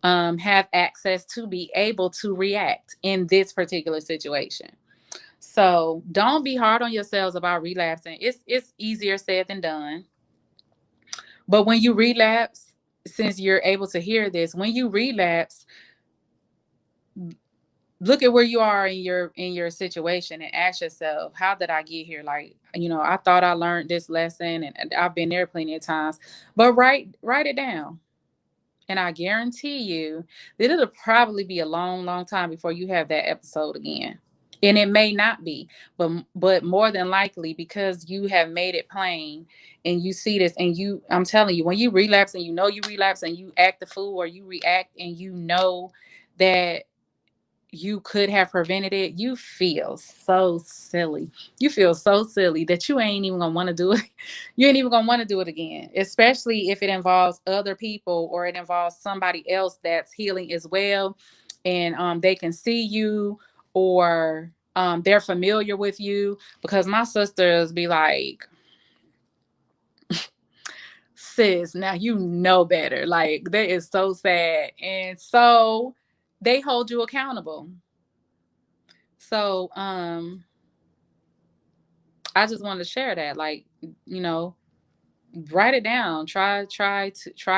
[SPEAKER 4] have access to be able to react in this particular situation. So don't be hard on yourselves about relapsing. It's easier said than done. But when you relapse, since you're able to hear this, when you relapse, look at where you are in your situation and ask yourself, how did I get here? Like, I thought I learned this lesson, and I've been there plenty of times. But write it down. And I guarantee you that it'll probably be a long, long time before you have that episode again. And it may not be, but more than likely, because you have made it plain and you see this, and I'm telling you, when you relapse and you relapse and you act the fool, or you react and that you could have prevented it, you feel so silly. You feel so silly that you ain't even gonna want to do it. You ain't even gonna want to do it again, especially if it involves other people or it involves somebody else that's healing as well, and they can see you, or they're familiar with you. Because my sisters be like, sis, now you know better. Like, that is so sad, and so they hold you accountable. So I just wanted to share that. Like, you know, write it down. Try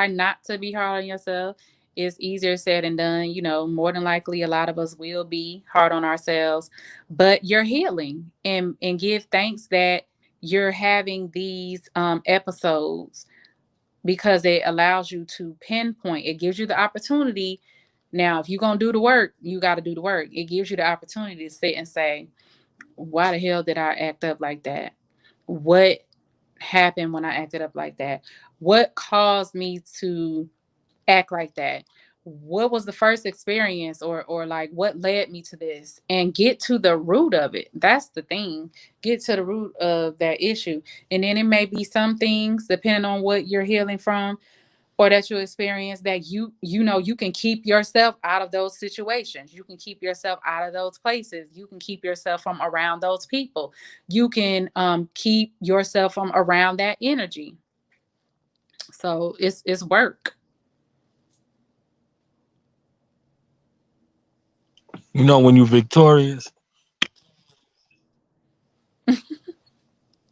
[SPEAKER 4] not to be hard on yourself. It's easier said than done. More than likely a lot of us will be hard on ourselves, but you're healing, and give thanks that you're having these episodes, because it allows you to pinpoint. It gives you the opportunity. Now, if you're going to do the work, you got to do the work. It gives you the opportunity to sit and say, why the hell did I act up like that? What happened when I acted up like that? What caused me to act like that? what was the first experience, or like what led me to this, and get to the root of it. That's the thing. Get to the root of that issue. And then it may be some things, depending on what you're healing from or that you experience, that you know you can keep yourself out of those situations. You can keep yourself out of those places. You can keep yourself from around those people. You can keep yourself from around that energy. So it's work.
[SPEAKER 3] You know, when you're victorious,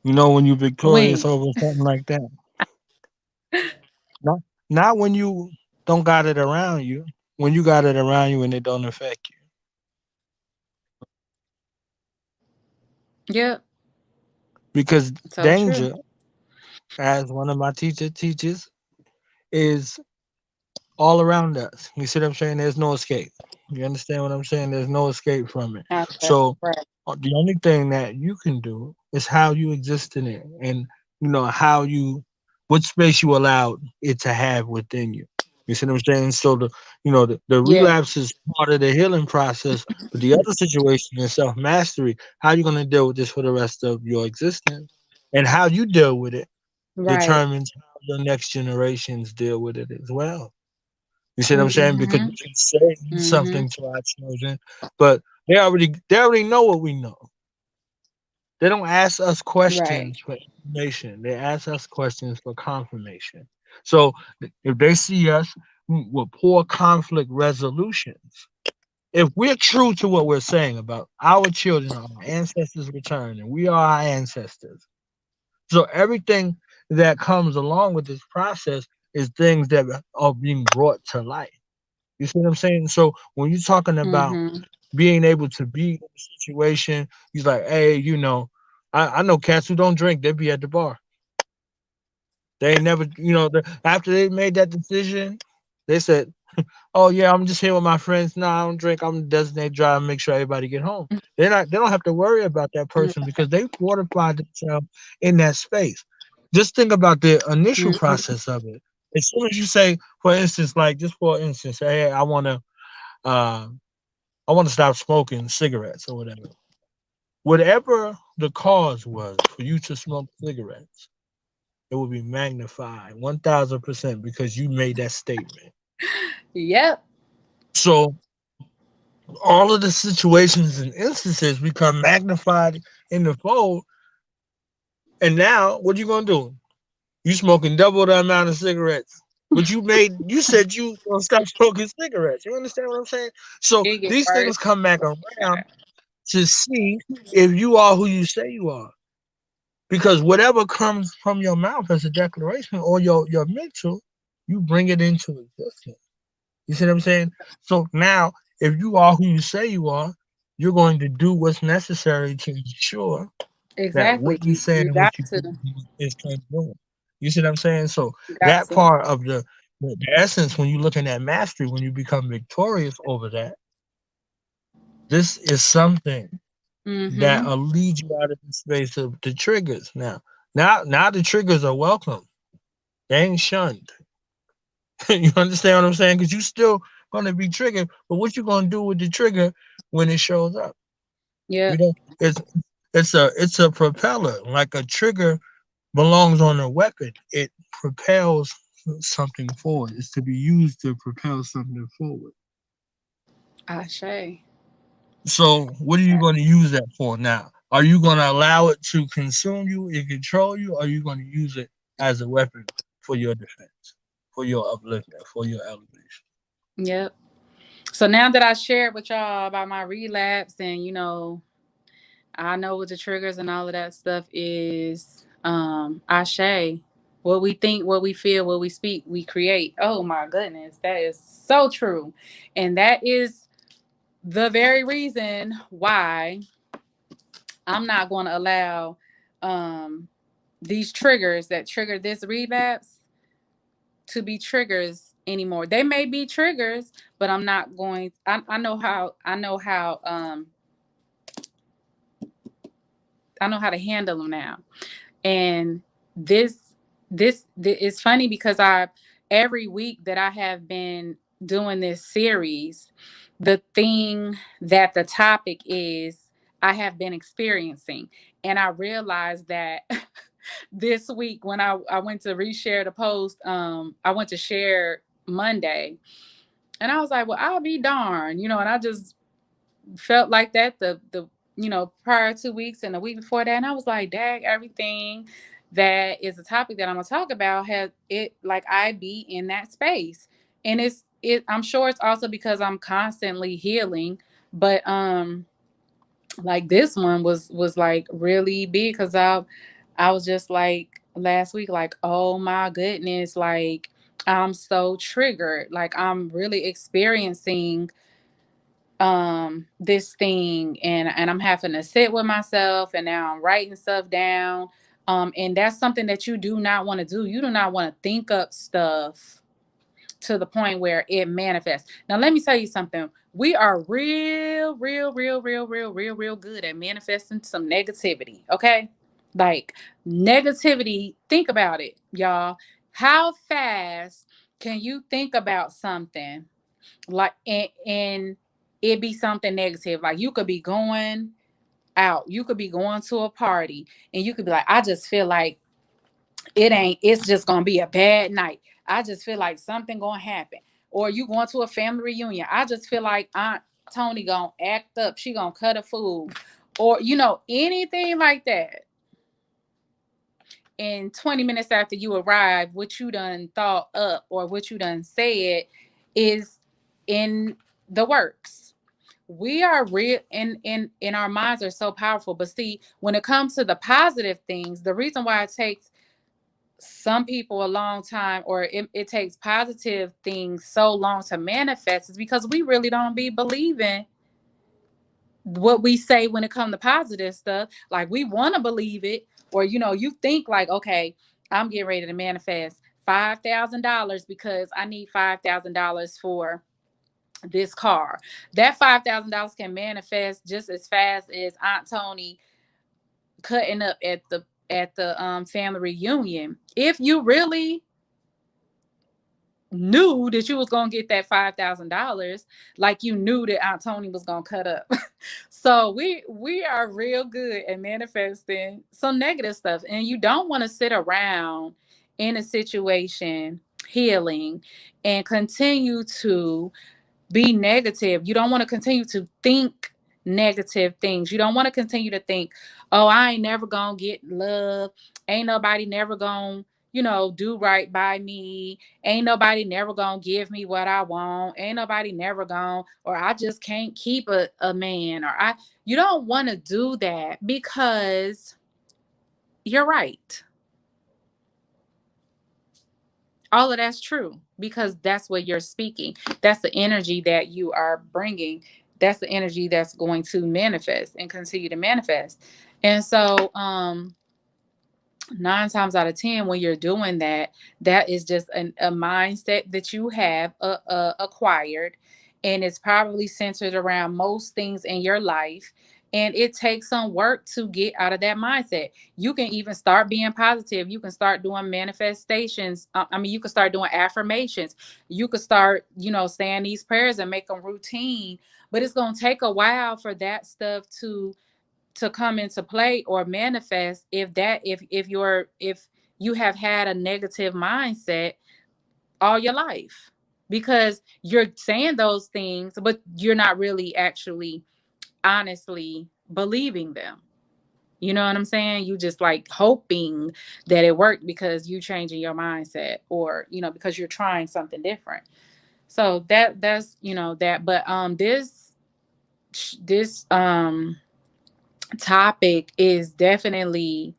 [SPEAKER 3] you know, when you're victorious
[SPEAKER 4] When.
[SPEAKER 3] over something like that. Not, not when you don't got it around you. When you got it around you and it don't affect you.
[SPEAKER 4] Yep.
[SPEAKER 3] Because
[SPEAKER 4] So true.
[SPEAKER 3] danger, as one of my teachers teaches, is all around us. You see what I'm saying? There's no escape. You understand what I'm saying? There's no escape from it.
[SPEAKER 4] Okay.
[SPEAKER 3] So
[SPEAKER 4] Right.
[SPEAKER 3] the only thing that you can do is how you exist in it, and how you, what space you allow it to have within you. You see what I'm saying? So the
[SPEAKER 4] Yeah.
[SPEAKER 3] relapse is part of the healing process, but the other situation is self mastery. How you gonna deal with this for the rest of your existence, and how you deal with it
[SPEAKER 4] Right.
[SPEAKER 3] determines how your next generations deal with it as well. You see what I'm saying? Because
[SPEAKER 4] Mm-hmm.
[SPEAKER 3] we can say
[SPEAKER 4] Mm-hmm.
[SPEAKER 3] something to our children, but they already know what we know. They don't ask us
[SPEAKER 4] Right.
[SPEAKER 3] questions for information. They ask us questions for confirmation. So if they see us with poor conflict resolutions, if we're true to what we're saying about our children, our ancestors return, and we are our ancestors. So everything that comes along with this process is things that are being brought to light. You see what I'm saying? So when you're talking about
[SPEAKER 4] Mm-hmm.
[SPEAKER 3] being able to be in a situation, he's like, hey, I know cats who don't drink, they be at the bar. They ain't never, after they made that decision, they said, oh yeah, I'm just here with my friends. No, I don't drink. I'm the designated driver, make sure everybody get home. They don't have to worry about that person because they fortified themselves in that space. Just think about the initial
[SPEAKER 4] Mm-hmm.
[SPEAKER 3] process of it. As soon as you say, for instance, like just for instance, hey, uh I want to stop smoking cigarettes or whatever. Whatever the cause was for you to smoke cigarettes, it will be magnified 1000% because you made that statement.
[SPEAKER 4] Yep.
[SPEAKER 3] So all of the situations and instances become magnified in the fold. And now what are you gonna do? You smoking double the amount of cigarettes. But you said you gonna stop smoking cigarettes. You understand what I'm saying? So
[SPEAKER 4] It get
[SPEAKER 3] these
[SPEAKER 4] worse.
[SPEAKER 3] things come back around to see if you are who you say you are. Because whatever comes from your mouth as a declaration or your mental, you bring it into existence. You see what I'm saying? So now, if you are who you say you are, you're going to do what's necessary to ensure that
[SPEAKER 4] Exactly.
[SPEAKER 3] what you say
[SPEAKER 4] You
[SPEAKER 3] and
[SPEAKER 4] got
[SPEAKER 3] what you
[SPEAKER 4] to.
[SPEAKER 3] do is congruent. You see what I'm saying? So
[SPEAKER 4] You got
[SPEAKER 3] that
[SPEAKER 4] to.
[SPEAKER 3] part of the essence, when you're looking at mastery, when you become victorious over that, this is something
[SPEAKER 4] Mm-hmm.
[SPEAKER 3] that'll lead you out of the space of the triggers. Now the triggers are welcome. They ain't shunned. You understand what I'm saying? Because you still gonna be triggered, but what you gonna do with the trigger when it shows up? You
[SPEAKER 4] Yep.
[SPEAKER 3] know, it's a propeller. Like a trigger belongs on a weapon. It propels something forward. It's to be used to propel something forward.
[SPEAKER 4] Ashe.
[SPEAKER 3] So what are you going to use that for now? Are you going to allow it to consume you and control you? Or are you going to use it as a weapon for your defense, for your upliftment, for your elevation?
[SPEAKER 4] Yep. So now that I shared with y'all about my relapse, and I know what the triggers and all of that stuff is. Ashe. What we think, what we feel, what we speak, we create. Oh my goodness, that is so true. And that is the very reason why I'm not going to allow um these triggers that trigger this relapse to be triggers anymore. They may be triggers, but I'm not going. I know how to handle them now. And this is funny because I every week that I have been doing this series, the thing that the topic is I have been experiencing. And I realized that this week when I went to reshare the post, I went to share Monday, and I was like, well, I'll be darned, and I just felt like that the prior 2 weeks and the week before that, and I was like, dag, everything that is a topic that I'm gonna talk about has it, like, I be in that space. And I'm sure it's also because I'm constantly healing, but like this one was like really big because I was just like last week, like, oh my goodness, like I'm so triggered, like I'm really experiencing this thing, and I'm having to sit with myself, and now I'm writing stuff down. And that's something that you do not want to do. You do not want to think up stuff to the point where it manifests. Now let me tell you something. We are real good at manifesting some negativity. Okay, like negativity, think about it, y'all. How fast can you think about something, like, and it be something negative? Like, you could be going out, you could be going to a party, and you could be like, I just feel like it's just gonna be a bad night. I just feel like something gonna happen. Or you going to a family reunion, I just feel like Aunt Tony gonna act up, she gonna cut a fool, or anything like that. And 20 minutes after you arrive, what you done thought up or what you done said is in the works. We are real, in our minds are so powerful. But see, when it comes to the positive things, the reason why it takes some people a long time, or it takes positive things so long to manifest, is because we really don't be believing what we say when it comes to positive stuff. Like, we want to believe it, or you think like, okay, I'm getting ready to manifest $5,000 because I need $5,000 for this car. That $5,000 can manifest just as fast as Aunt Tony cutting up at the family reunion. If you really knew that you was gonna get that $5,000, like you knew that Aunt Tony was gonna cut up. So we are real good at manifesting some negative stuff, and you don't want to sit around in a situation healing and continue to be negative. You don't want to continue to think negative things. You don't want to continue to think, oh, I ain't never gonna get love. Ain't nobody never gonna, do right by me. Ain't nobody never gonna give me what I want. Ain't nobody never gonna, or I just can't keep a man, you don't want to do that, because you're right. All of that's true, because that's what you're speaking. That's the energy that you are bringing. That's the energy that's going to manifest and continue to manifest. And so 9 times out of 10, when you're doing that, that is just a mindset that you have acquired, and it's probably centered around most things in your life. And it takes some work to get out of that mindset. You can even start being positive. You can start doing manifestations. You can start doing affirmations. You could start, saying these prayers and make them routine. But it's going to take a while for that stuff to come into play or manifest, if you have had a negative mindset all your life, because you're saying those things but you're not really actually honestly believing them. You know what I'm saying? You just like hoping that it worked because you changing your mindset, or because you're trying something different. So that's that. But this topic is definitely,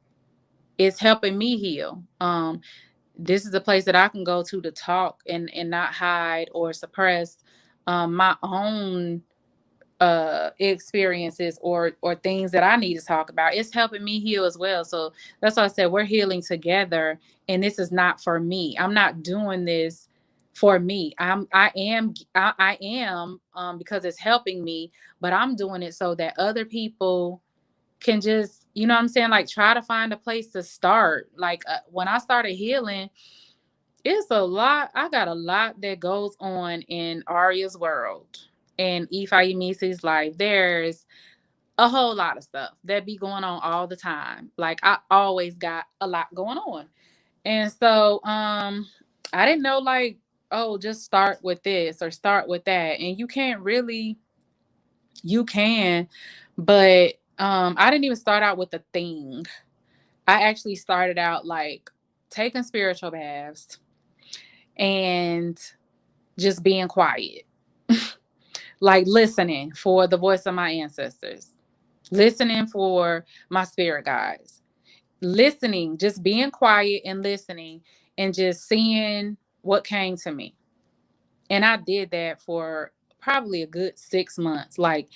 [SPEAKER 4] it's helping me heal. This is a place that I can go to talk and not hide or suppress my own experiences or things that I need to talk about. It's helping me heal as well. So that's why I said we're healing together, and this is not for me. I'm not doing this for me. I am because it's helping me, but I'm doing it so that other people can just, you know what I'm saying, like, try to find a place to start. Like, when I started healing, It's a lot. I got a lot that goes on in Arya's world and IfaYemisi's life. There's a whole lot of stuff that be going on all the time. Like I always got a lot going on. And so I didn't know like, oh, just start with this or start with that. And you can't really, you can, but I didn't even start out with a thing. I actually started out like taking spiritual baths and just being quiet, like listening for the voice of my ancestors, listening for my spirit guides, listening, just being quiet and listening and just seeing what came to me. And I did that for probably a good 6 months, like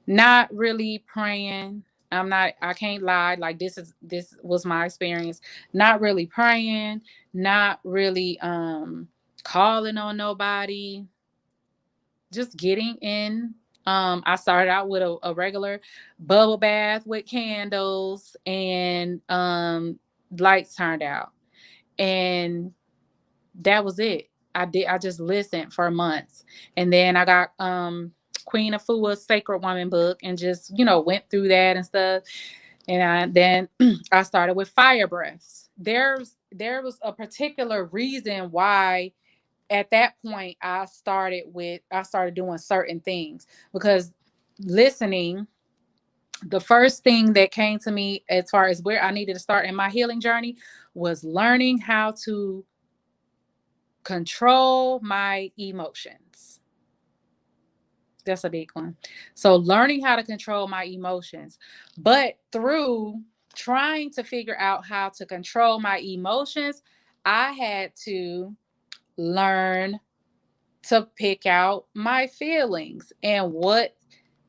[SPEAKER 4] not really praying. I can't lie. Like this was my experience. Not really praying, not really calling on nobody, just getting in. I started out with a regular bubble bath with candles and lights turned out. And that was it. I just listened for months. And then I got Queen Afua's Sacred Woman book and just, went through that and stuff. And then I started with fire breaths. There was a particular reason why at that point I started doing certain things, because listening, the first thing that came to me as far as where I needed to start in my healing journey was learning how to control my emotions. That's a big one. So learning how to control my emotions, but through trying to figure out how to control my emotions, I had to learn to pick out my feelings and what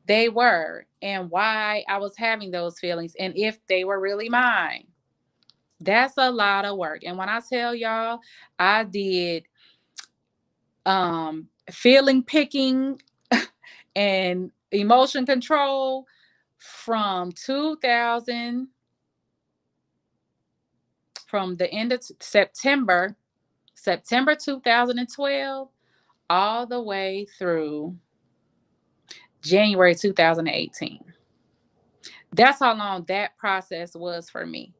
[SPEAKER 4] they were and why I was having those feelings and if they were really mine. That's a lot of work. And when I tell y'all, I did feeling picking and emotion control from 2000, from the end of September 2012 all the way through January 2018. That's how long that process was for me.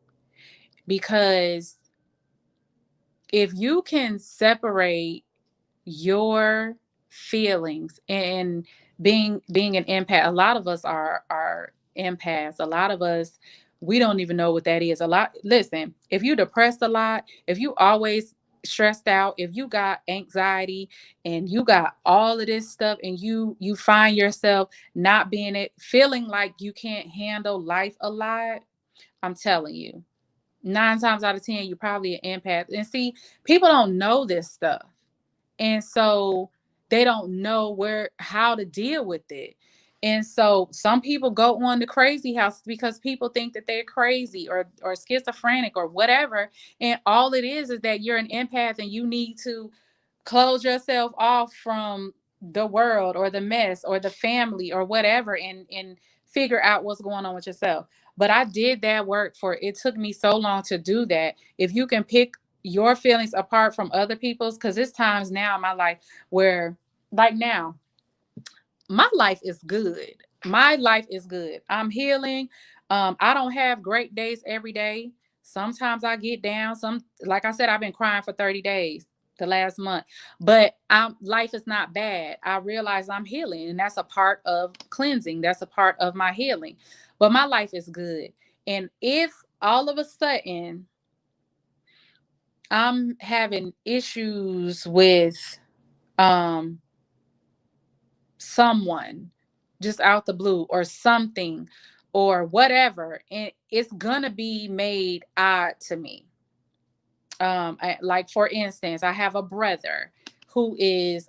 [SPEAKER 4] Because if you can separate your feelings and being an empath, a lot of us are empaths. A lot of us, we don't even know what that is. Listen, if you depressed a lot, if you always stressed out, if you got anxiety and you got all of this stuff and you find yourself not being it, feeling like you can't handle life a lot, I'm telling you, 9 times out of 10, you're probably an empath. And see, people don't know this stuff. And so they don't know how to deal with it. And so some people go on the crazy house because people think that they're crazy or schizophrenic or whatever. And all it is that you're an empath and you need to close yourself off from the world or the mess or the family or whatever and figure out what's going on with yourself. But I did that work it took me so long to do that. If you can pick your feelings apart from other people's, because it's times now in my life where, like now, my life is good. My life is good. I'm healing. I don't have great days every day. Sometimes I get down. Like I said, I've been crying for 30 days the last month, but life is not bad. I realize I'm healing, and that's a part of cleansing. That's a part of my healing. But my life is good. And if all of a sudden I'm having issues with someone just out the blue or something or whatever, and it's gonna be made odd to me. Like for instance, I have a brother who is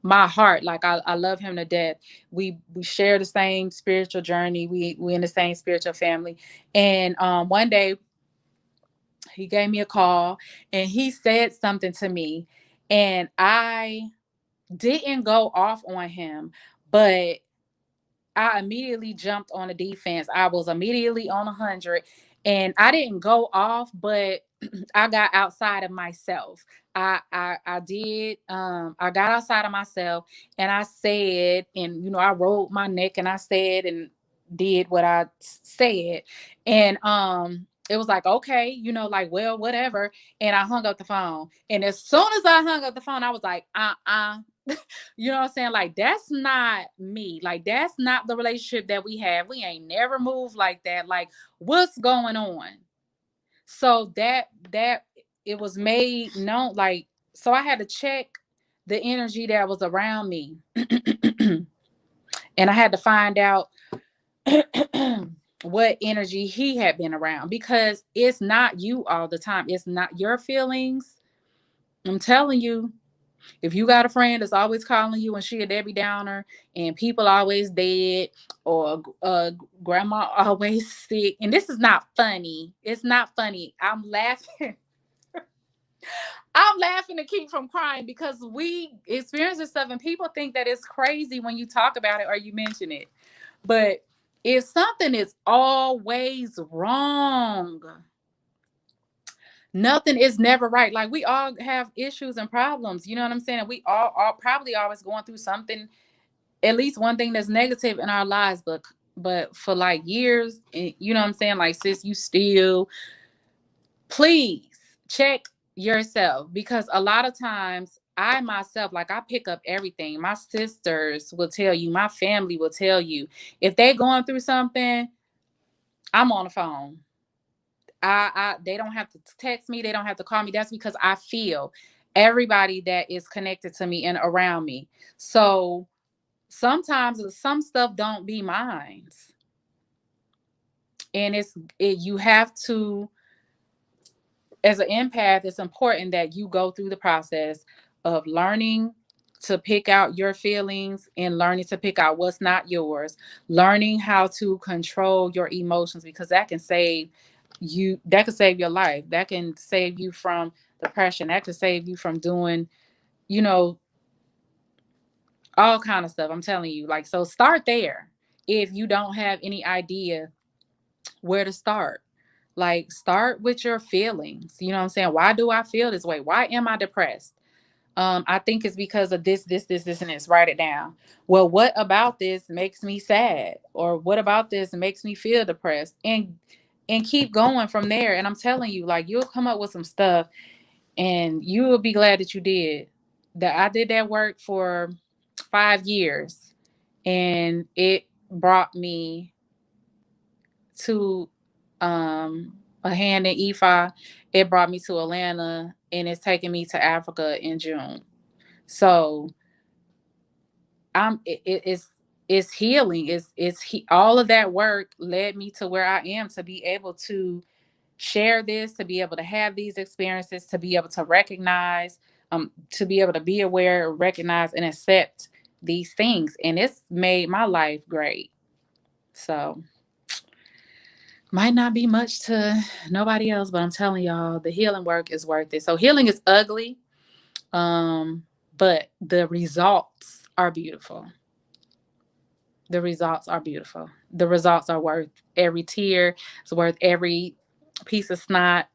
[SPEAKER 4] my heart. Like I love him to death. We share the same spiritual journey. We in the same spiritual family. And one day he gave me a call and he said something to me, and I didn't go off on him, but I immediately jumped on the defense. I was immediately on 100. And I didn't go off, but I got outside of myself. I did I got outside of myself, and I said, and I rolled my neck, and I said and did what I said. And it was like, okay, like, well, whatever. And I hung up the phone. And as soon as I hung up the phone, I was like, you know what I'm saying? Like, that's not me. Like, that's not the relationship that we have. We ain't never moved like that. Like, what's going on? So that it was made known, like, so I had to check the energy that was around me. And I had to find out what energy he had been around, because it's not you all the time. It's not your feelings. I'm telling you, if you got a friend that's always calling you and she a Debbie Downer, and people always dead, or grandma always sick, and this is not funny. It's not funny. I'm laughing. I'm laughing to keep from crying, because we experience this stuff and people think that it's crazy when you talk about it or you mention it. But if something is always wrong, nothing is never right. Like, we all have issues and problems. You know what I'm saying? And we all are probably always going through something, at least one thing that's negative in our lives. But for like years, you know what I'm saying? Like, sis, you still, please check yourself, because a lot of times I myself, like, I pick up everything. My sisters will tell you, my family will tell you, if they going through something, I'm on the phone. They don't have to text me, they don't have to call me. That's because I feel everybody that is connected to me and around me. So sometimes some stuff don't be mine, and you have to, as an empath, it's important that you go through the process of learning to pick out your feelings, and learning to pick out what's not yours, learning how to control your emotions, because that can save you, that can save your life, that can save you from depression, that can save you from doing, you know, all kind of stuff. I'm telling you, like, so start there. If you don't have any idea where to start, like, start with your feelings. You know what I'm saying? Why do I feel this way? Why am I depressed? I think it's because of this, and this. Write it down. Well, what about this makes me sad? Or what about this makes me feel depressed? And keep going from there. And I'm telling you, like, you'll come up with some stuff, and you will be glad that you did. That I did that work for 5 years, and it brought me to a hand in Ifa. It brought me to Atlanta, and it's taking me to Africa in June. So it's healing. All of that work led me to where I am, to be able to share this, to be able to have these experiences, to be able to recognize, to be able to be aware, recognize, and accept these things. And it's made my life great. So might not be much to nobody else, but I'm telling y'all, the healing work is worth it. So healing is ugly, but the results are beautiful. The results are beautiful. The results are worth every tear. It's worth every piece of snot.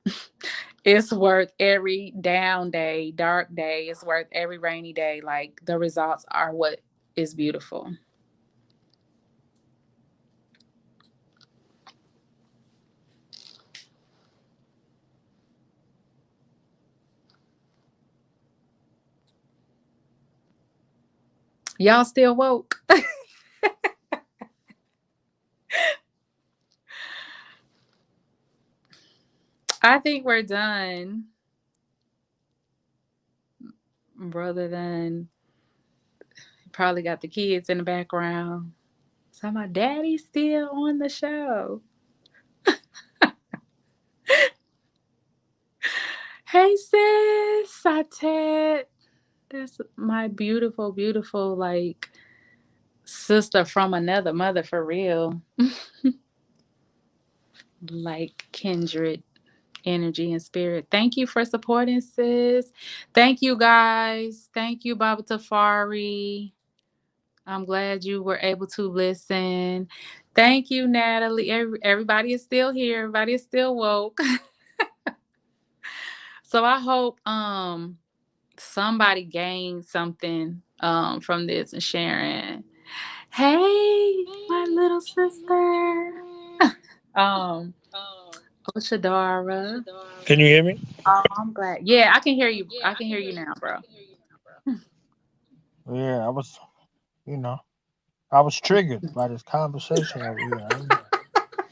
[SPEAKER 4] It's worth every down day, dark day. It's worth every rainy day. Like, the results are what is beautiful. Y'all still woke? I think we're done. Brother done. Probably got the kids in the background. So my daddy's still on the show. Hey sis, Satet. That's my beautiful, beautiful, like, sister from another mother, for real. Like, kindred energy and spirit. Thank you for supporting, sis. Thank you, guys. Thank you, Baba Tafari. I'm glad you were able to listen. Thank you, Natalie. Everybody is still here. Everybody is still woke. So I hope somebody gained something from this and sharing. Hey, my little sister. um, Oshadara.
[SPEAKER 3] Can you hear me?
[SPEAKER 4] Oh, I'm glad. Yeah, I can hear you. I can hear you now, bro.
[SPEAKER 3] Yeah, you know, I was triggered by this conversation over here.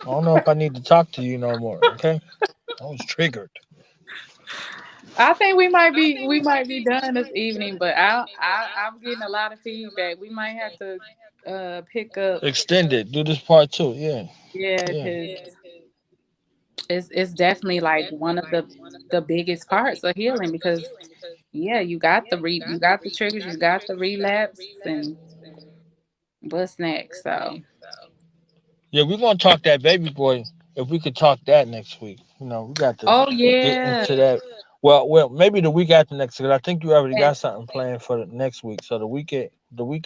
[SPEAKER 3] I don't know if I need to talk to you no more. Okay, I was triggered.
[SPEAKER 4] I think we might be done this evening, but I'm getting a lot of feedback. We might have to pick up.
[SPEAKER 3] Extend it. Do this part two. Yeah,
[SPEAKER 4] Yeah,
[SPEAKER 3] yeah.
[SPEAKER 4] because it's definitely like one of the biggest parts of healing because yeah, you got the triggers, you got the relapse, and what's next? So
[SPEAKER 3] Yeah, we're gonna talk that baby boy. If we could talk that next week, we got to
[SPEAKER 4] oh
[SPEAKER 3] get
[SPEAKER 4] yeah,
[SPEAKER 3] into that. Well, maybe the week after next. Because I think you already
[SPEAKER 4] and
[SPEAKER 3] got something planned for the next week. So the week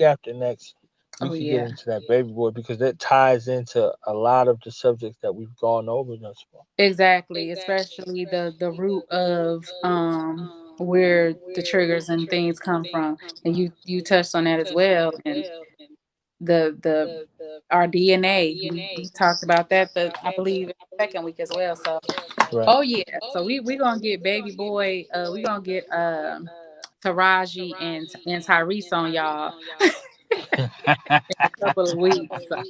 [SPEAKER 3] after next, we
[SPEAKER 4] oh
[SPEAKER 3] could get
[SPEAKER 4] yeah.
[SPEAKER 3] into that baby boy because that ties into a lot of the subjects that we've gone over thus far.
[SPEAKER 4] Exactly, especially the root of where the triggers and things come from. And you touched on that as well. And the our DNA. We talked about that I believe in the second week as well. So
[SPEAKER 3] Right.
[SPEAKER 4] oh yeah. So we gonna get baby boy, we gonna get Taraji and Tyrese on y'all in a couple of weeks. So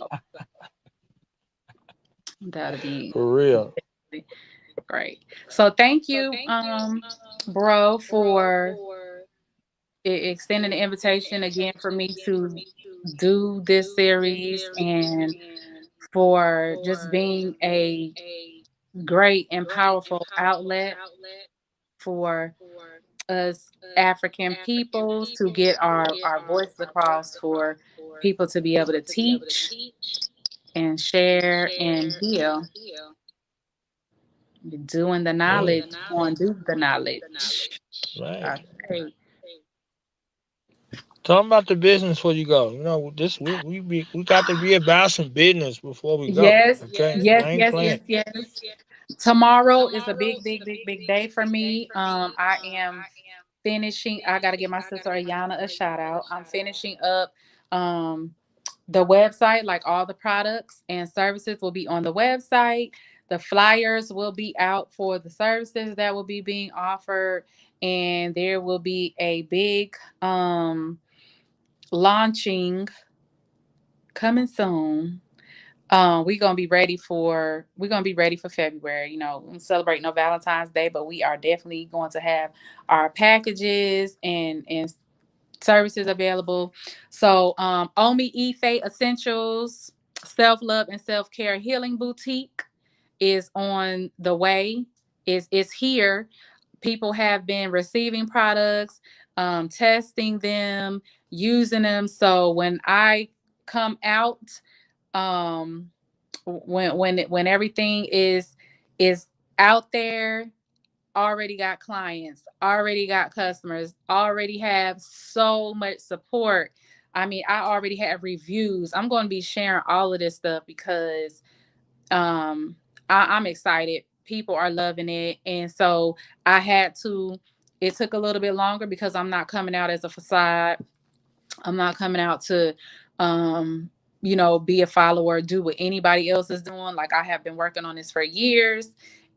[SPEAKER 4] that'll be
[SPEAKER 3] For real.
[SPEAKER 4] great. So thank you, bro, for extending the invitation again for me to do this series and for just being a great and powerful outlet for us African peoples to get our voices across for people to be able to teach and share and heal. Doing the
[SPEAKER 3] Yeah.
[SPEAKER 4] knowledge, going do the knowledge.
[SPEAKER 3] Right.
[SPEAKER 4] Okay.
[SPEAKER 3] Tell them about the business before you go. This we got to be about some business before we go.
[SPEAKER 4] Yes,
[SPEAKER 3] Okay,
[SPEAKER 4] yes,
[SPEAKER 3] I ain't
[SPEAKER 4] yes, yes,
[SPEAKER 3] playing.
[SPEAKER 4] yes. Tomorrow is a big, big, big, big day for me. I am finishing. I got to give my sister Ayana a shout out. I'm finishing up um the website, like all the products and services will be on the website. The flyers will be out for the services that will be being offered, and there will be a big launching coming soon. We're gonna be ready for February. We celebrate no Valentine's Day, but we are definitely going to have our packages and services available. So Omi Ife Essentials, Self Love and Self Care Healing Boutique is on the way. Is here. People have been receiving products, testing them, using them. So when I come out, um, when everything is out there, already got clients, already got customers, already have so much support. I mean, I already have reviews. I'm going to be sharing all of this stuff because um I'm excited. People are loving it. And so it took a little bit longer because I'm not coming out as a facade. I'm not coming out to be a follower, do what anybody else is doing. Like I have been working on this for years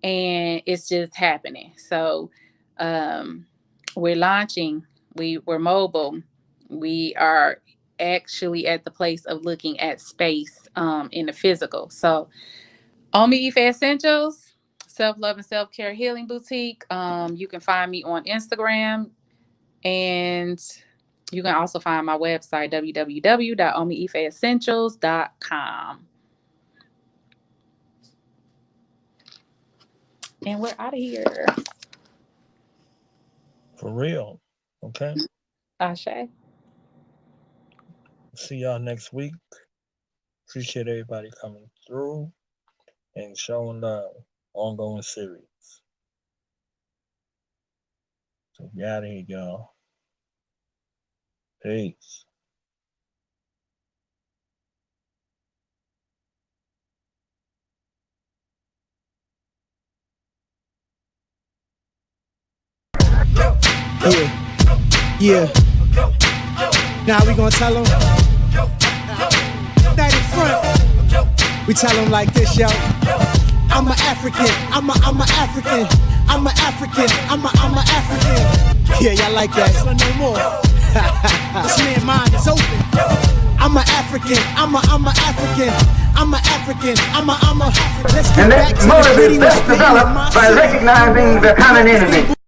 [SPEAKER 4] and it's just happening. So um we're launching. We're mobile. We are actually at the place of looking at space in the physical. So Omi Ife Essentials, Self Love and Self Care Healing Boutique. You can find me on Instagram, and you can also find my website, www.omiifeessentials.com. And we're out of here.
[SPEAKER 3] For real. Okay.
[SPEAKER 4] Ashe.
[SPEAKER 3] See y'all next week. Appreciate everybody coming through and showing love. Ongoing series. So we out of here, y'all. Peace.
[SPEAKER 1] Yeah. Now we gonna tell them. Night in front. We tell them like this, yo. I'm an African. I'm a African. I'm an African. I'm a African. Yeah, y'all like that? So no more. This man's mind is open. I'm an African. I'm a African. I'm an African. I'm a. Let's get
[SPEAKER 5] And
[SPEAKER 1] back
[SPEAKER 5] that
[SPEAKER 1] to
[SPEAKER 5] motive
[SPEAKER 1] the
[SPEAKER 5] is best developed by recognizing the common enemy.